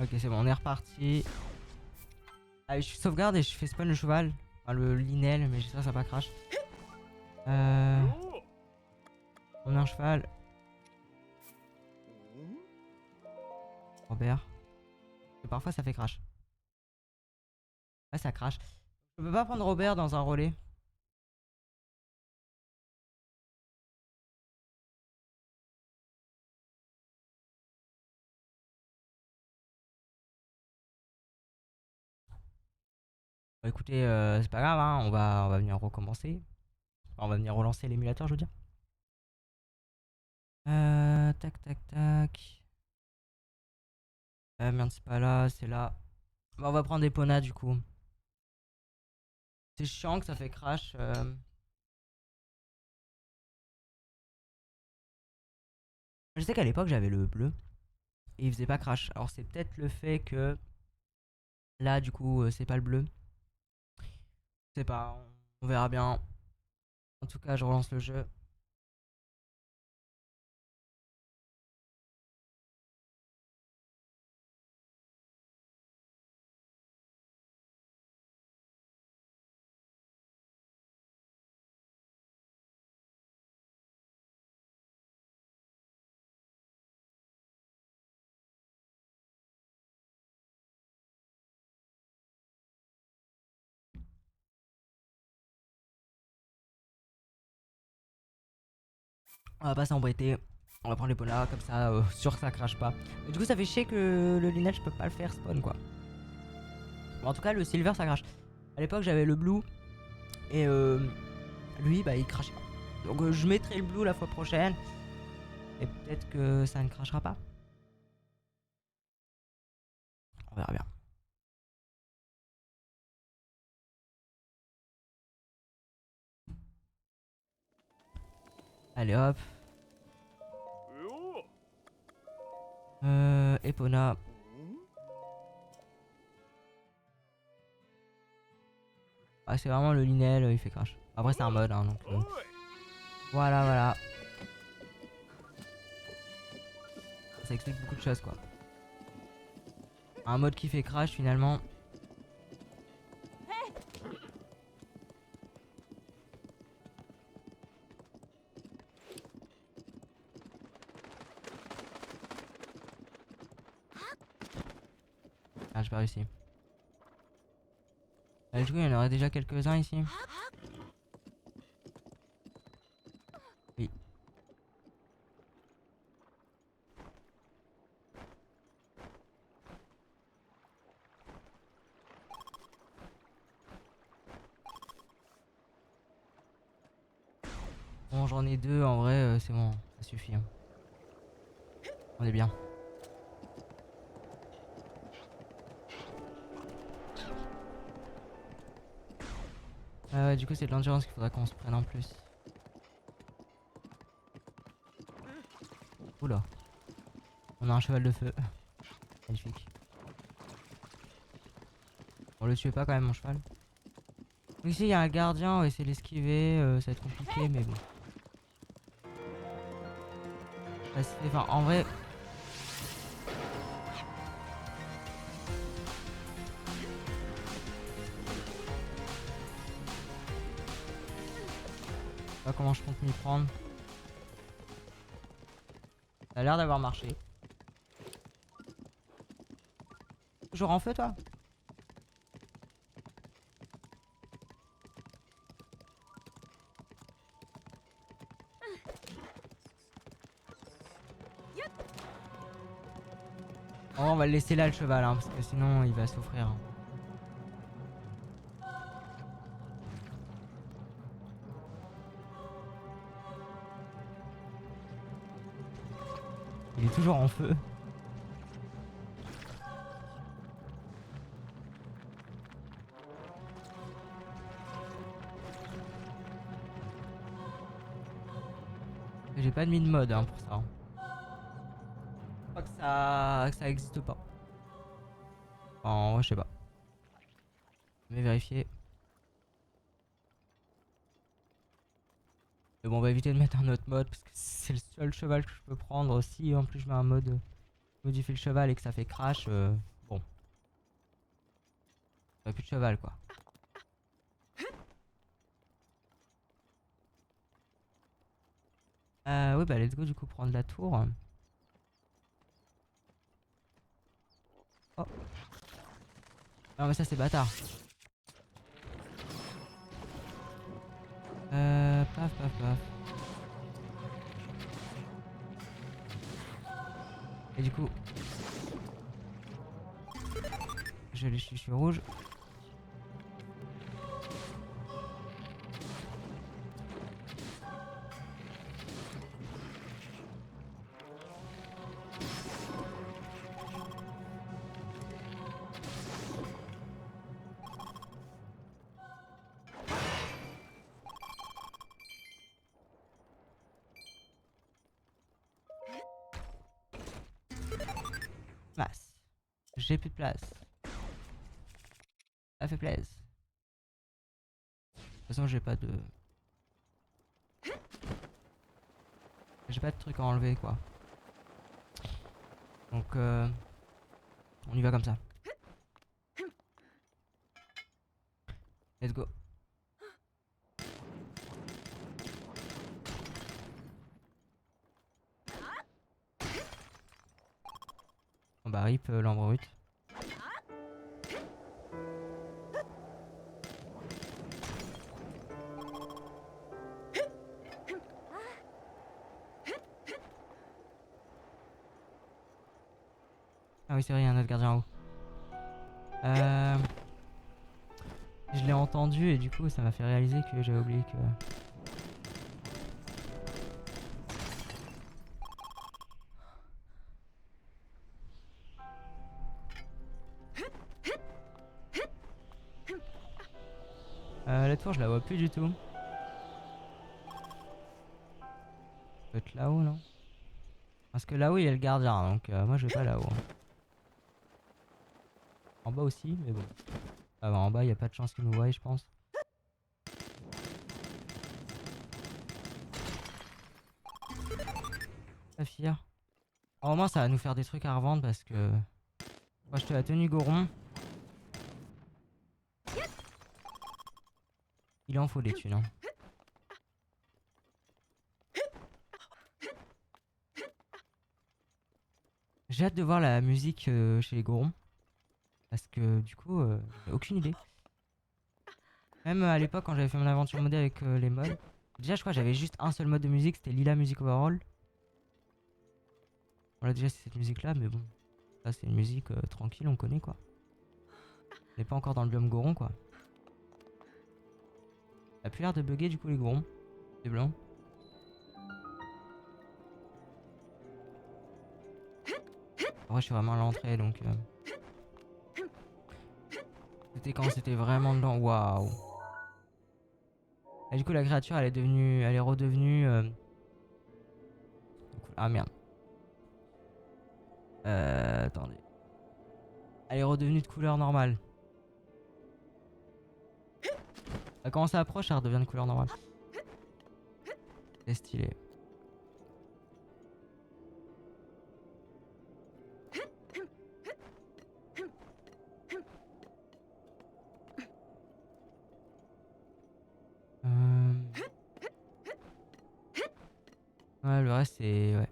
Ok, c'est bon, on est reparti. Allez, je sauvegarde et je fais spawn le cheval. Enfin, le linel, mais j'espère que ça va pas crash. On a un cheval. Robert. Et parfois ça fait crash. Ah, ça crash. Je peux pas prendre Robert dans un relais. Bah, écoutez, c'est pas grave, hein, on va venir recommencer. Enfin, on va venir relancer l'émulateur, je veux dire. Tac, tac, tac. Merde, c'est pas là, c'est là. Bah, on va prendre Epona du coup. C'est chiant que ça fait crash. Je sais qu'à l'époque j'avais le bleu et il faisait pas crash. Alors c'est peut-être le fait que là du coup c'est pas le bleu. Je sais pas, on verra bien. En tout cas, je relance le jeu. On va pas s'embêter. On va prendre l'Epona comme ça, sûr que ça crache pas. Mais du coup, ça fait chier que le lineage je peux pas le faire spawn quoi. Bon, en tout cas, le silver ça crache. À l'époque, j'avais le blue et lui bah il crachait pas. Donc je mettrai le blue la fois prochaine et peut-être que ça ne crachera pas. On verra bien. Allez hop. Epona. Ah, c'est vraiment le Linel, il fait crash. Après, c'est un mode, hein, donc. Voilà, voilà. Ça explique beaucoup de choses, quoi. Un mode qui fait crash, finalement. Ah, j'ai pas réussi. Du coup, il y en aurait déjà quelques-uns ici. Oui. Bon, j'en ai deux, en vrai, c'est bon, ça suffit. Hein. On est bien. Du coup, c'est de l'endurance qu'il faudra qu'on se prenne en plus. Oula. On a un cheval de feu. Magnifique. On le tuait pas quand même, mon cheval. Donc ici, il y a un gardien, on va essayer de l'esquiver. Ça va être compliqué, mais bon. Enfin, en vrai. Je sais pas comment je compte m'y prendre. Ça a l'air d'avoir marché. Toujours en feu, toi? Oh, on va le laisser là, le cheval, hein, parce que sinon il va souffrir. Hein. Il est toujours en feu. J'ai pas mis de mode hein, pour ça. Je crois que ça existe pas. En vrai, je sais pas. Je vais vérifier. Mais bon, on va éviter de mettre un autre mode parce que c'est le seul cheval que je peux prendre. Si en plus je mets un mode modifier le cheval et que ça fait crash, bon. J'aurais plus de cheval quoi. Oui, bah let's go du coup prendre la tour. Oh. Non, mais ça c'est bâtard. Paf, paf, paf. Et du coup, je suis rouge. Masse. J'ai plus de place. Ça fait plaisir. De toute façon, j'ai pas de. J'ai pas de truc à enlever quoi. Donc on y va comme ça. Let's go. On bah rip l'embrut. Ah oui c'est vrai, il y a un autre gardien en haut. Je l'ai entendu et du coup ça m'a fait réaliser que j'avais oublié que... la tour je la vois plus du tout. Peut être là-haut non? Parce que là-haut il y a le gardien donc moi je vais pas là-haut. En bas aussi mais bon. Ah bah en bas il y a pas de chance qu'il nous voie je pense. Saphir. Au moins ça va nous faire des trucs à revendre parce que... Moi acheter la tenue Goron. Il en faut des thunes hein. J'ai hâte de voir la musique chez les Gorons. Parce que du coup, j'ai aucune idée. Même à l'époque, quand j'avais fait mon aventure modée avec les mods. Déjà, je crois que j'avais juste un seul mode de musique, c'était Lila Music Overall. Voilà, déjà, c'est cette musique-là, mais bon. Ça, c'est une musique tranquille, on connaît quoi. On n'est pas encore dans le biome Goron quoi. Ça a plus l'air de bugger du coup, les Gorons. C'est blanc. Après, je suis vraiment à l'entrée donc. C'était quand c'était vraiment dedans. Waouh! Et du coup, la créature, elle est devenue. Elle est redevenue. Ah merde. Attendez. Elle est redevenue de couleur normale. Quand ça approche, elle redevient de couleur normale. C'est stylé. Ouais, le reste c'est... Ouais.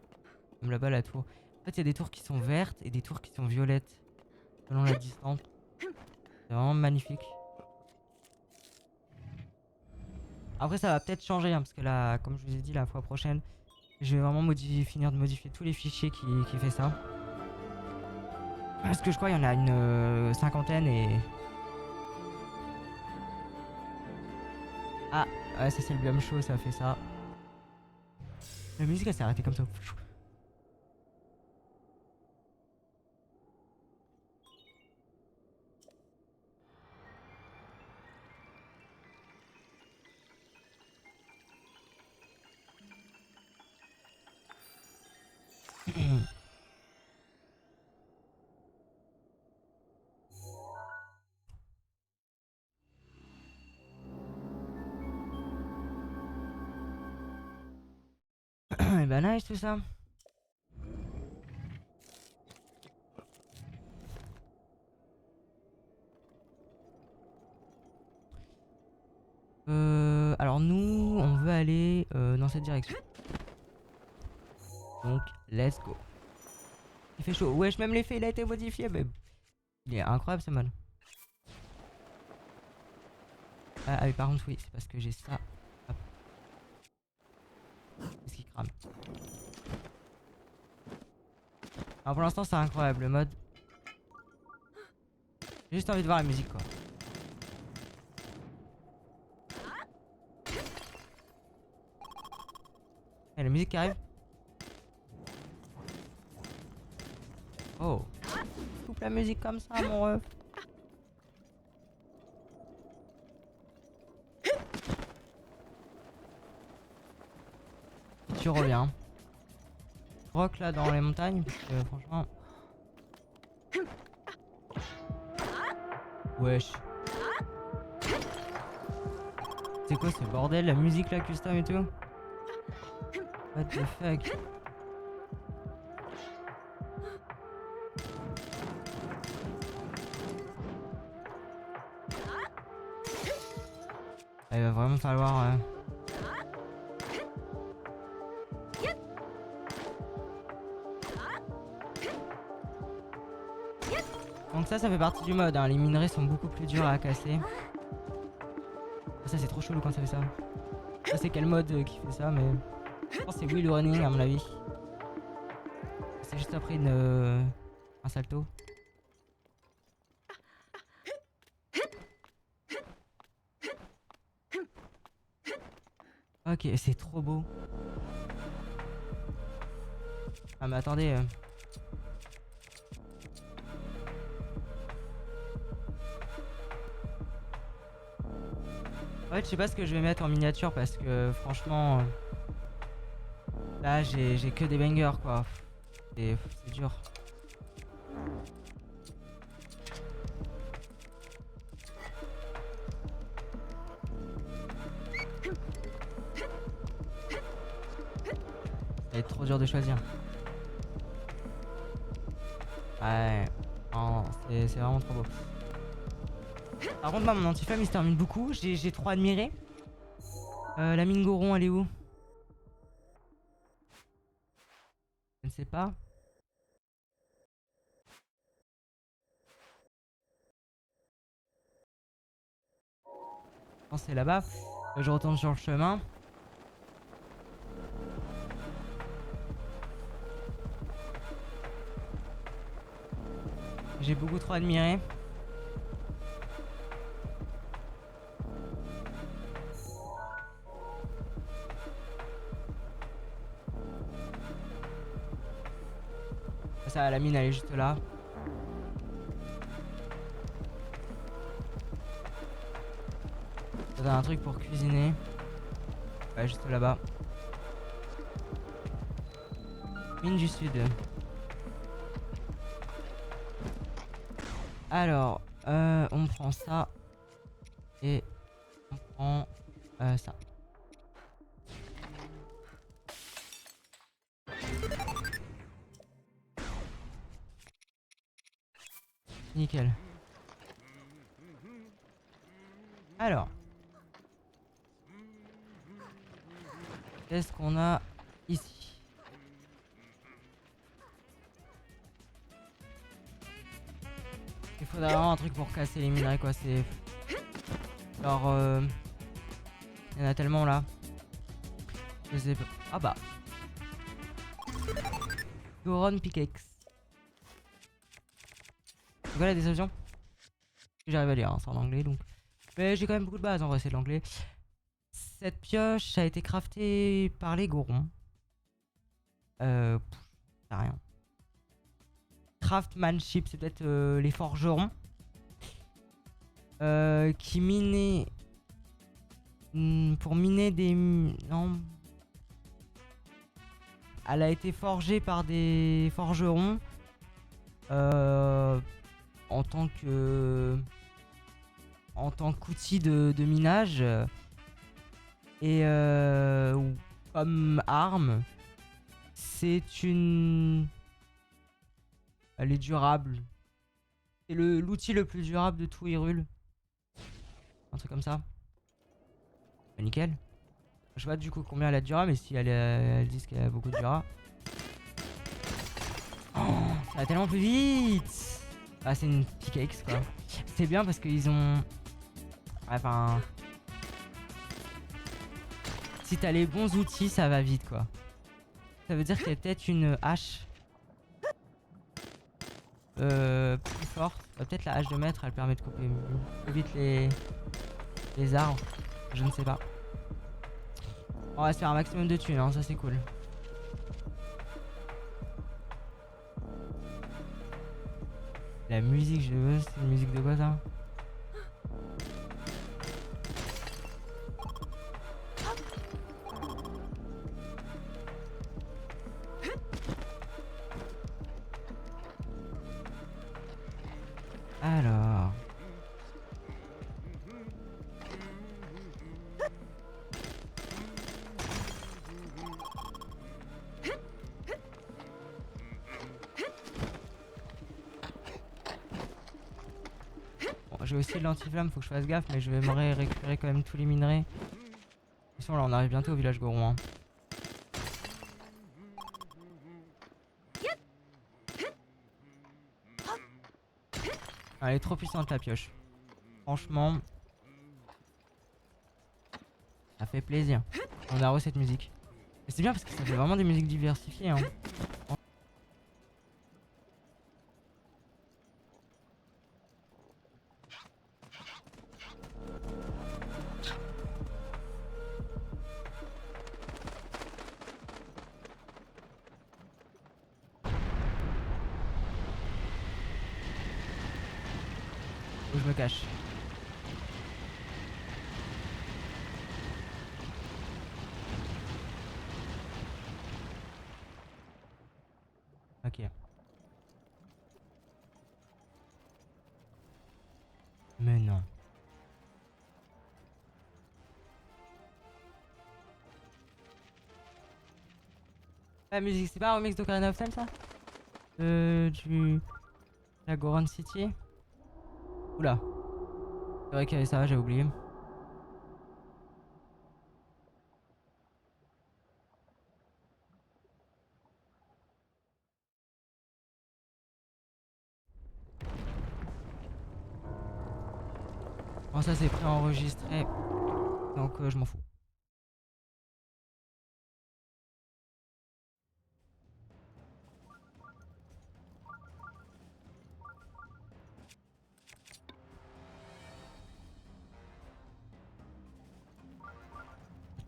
Comme là-bas la tour. En fait, il y a des tours qui sont vertes et des tours qui sont violettes. Selon la distance. C'est vraiment magnifique. Après, ça va peut-être changer, hein, parce que là, comme je vous ai dit, la fois prochaine, je vais vraiment finir de modifier tous les fichiers qui fait ça. Parce que je crois qu'il y en a une cinquantaine et... Ah, ouais, ça c'est le biome chaud, ça fait ça. La musique elle s'est arrêtée comme ça. bah nice tout ça. Alors nous, on veut aller dans cette direction. Donc, let's go. Il fait chaud. Wesh, même l'effet il a été modifié. Mais il est incroyable ce mode. Ah oui, par contre, oui, c'est parce que j'ai ça. Hop. Qu'est-ce qui crame? Alors pour l'instant, c'est incroyable le mode. J'ai juste envie de voir la musique quoi. Et la musique qui arrive. Oh. Coupe la musique comme ça, mon ref. Tu reviens. Rock là dans les montagnes parce que franchement. Wesh. C'est quoi ce bordel, la musique là custom et tout? What the fuck? Il va vraiment falloir... Donc ça fait partie du mode, hein. Les minerais sont beaucoup plus durs à casser. Ça c'est trop chelou quand ça fait ça. Je sais quel mode qui fait ça, mais... Je pense que c'est wheel running à mon avis. C'est juste après un salto. Ok, c'est trop beau. Ah mais attendez. En fait, je sais pas ce que je vais mettre en miniature parce que franchement, là j'ai que des bangers quoi. C'est dur. Ça va être trop dur de choisir. Ouais, non, c'est vraiment trop beau. Par contre, moi, mon anti-flamme il se termine beaucoup. J'ai trop admiré. La mine Goron, elle est où? Je ne sais pas. Je pense que c'est là-bas. Je retourne sur le chemin. J'ai beaucoup trop admiré. Ça, la mine elle est juste là. Ça donne un truc pour cuisiner. Ouais, juste là-bas. Mine du sud. Alors, on prend ça. Et on prend ça. Nickel. Alors. Qu'est-ce qu'on a ici? Il faudrait vraiment un truc pour casser les minerais quoi, c'est... Alors il y en a tellement là. Je sais pas. Ah bah. Goron Pickaxe. C'est quoi la déception? J'arrive à lire, hein, c'est en anglais donc. Mais j'ai quand même beaucoup de base en vrai, c'est de l'anglais. Cette pioche a été craftée par les Gorons. C'est rien. Craftmanship, c'est peut-être les forgerons. Qui minaient... pour miner des... Non. Elle a été forgée par des forgerons. En tant qu'outil de minage. Et comme arme. C'est une... Elle est durable. C'est l'outil le plus durable de tout Hyrule. Un truc comme ça. Bah, nickel. Je sais pas du coup combien elle a de Dura, mais si elle dit qu'elle a beaucoup de Dura. Oh, ça va tellement plus vite. Ah, c'est une pickaxe quoi. C'est bien parce qu'ils ont... Enfin... Si t'as les bons outils, ça va vite quoi. Ça veut dire qu'il y a peut-être une hache plus forte. Peut-être la hache de maître, elle permet de couper plus vite les arbres. Je ne sais pas. On va se faire un maximum de thunes, hein, ça c'est cool. La musique, je veux, c'est une musique de quoi ça? Alors... Bon, j'ai aussi de l'anti-flamme, faut que je fasse gaffe, mais je vais me récupérer quand même tous les minerais. De toute façon, là on arrive bientôt au village Goron. Hein. Elle est trop puissante la pioche. Franchement, ça fait plaisir. On a cette musique. Et c'est bien parce que ça fait vraiment des musiques diversifiées. Hein. Où je me cache. Ok. Mais non. La musique, c'est pas un remix d'Ocarina of Time ça? La Goron City? Oula. C'est vrai qu'il y avait ça, j'ai oublié. Bon, ça c'est préenregistré. Donc je m'en fous.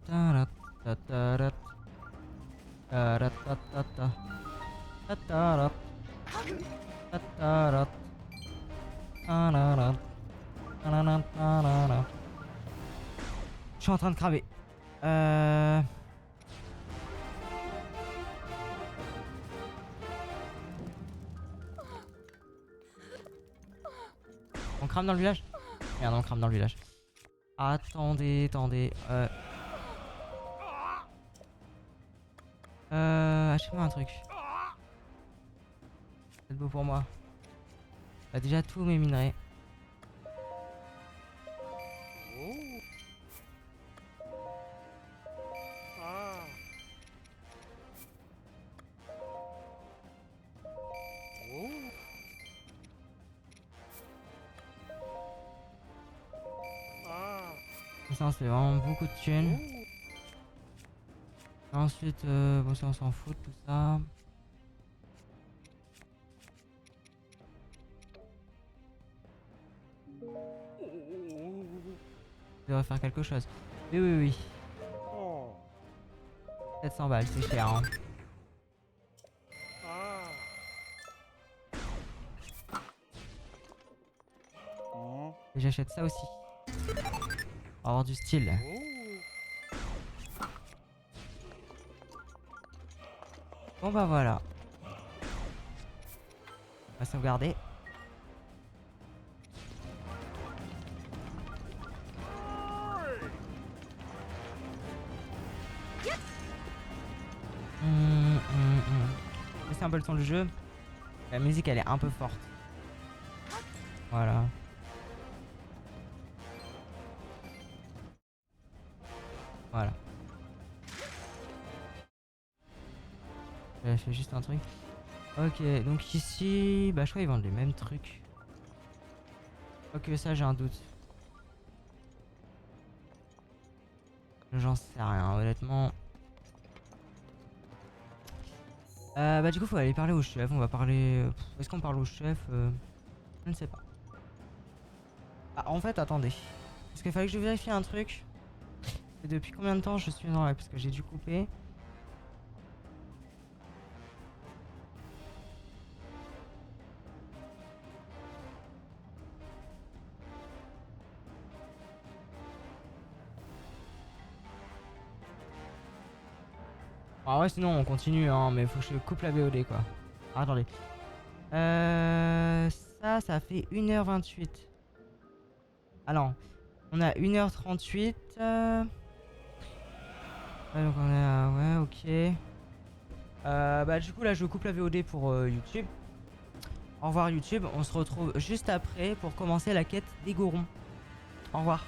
Tarat, tatarat, tarat, tatata, tatarat, tatarat, tararat, tararat, tararat. Je suis en train de cramer. On crame dans le village? Merde, on crame dans le village. Attendez. Achète-moi un truc. C'est beau pour moi. Bah, déjà tous mes minerais. Ça c'est vraiment beaucoup de thunes. Ensuite, bon ça on s'en fout de tout ça. Je devrais faire quelque chose. Mais oui. 700 balles, c'est cher hein. Et j'achète ça aussi. Pour avoir du style. Bon bah voilà. On va sauvegarder. peu le son du jeu. La musique elle est un peu forte. Voilà. Voilà. J'ai fait juste un truc. Ok, donc ici, bah je crois qu'ils vendent les mêmes trucs. Ok, ça j'ai un doute. J'en sais rien, honnêtement. Bah du coup faut aller parler au chef, on va parler... Est-ce qu'on parle au chef Je ne sais pas. Ah en fait attendez. Parce qu'il fallait que je vérifie un truc. Et depuis combien de temps je suis dans la... Parce que j'ai dû couper. Ah ouais sinon on continue hein, mais faut que je coupe la VOD quoi. Ah, attendez. Ça fait 1h28. Ah non. On a 1h38. Ouais, donc on est à... Ouais, ok. Bah du coup là je coupe la VOD pour YouTube. Au revoir YouTube, on se retrouve juste après pour commencer la quête des Gorons. Au revoir.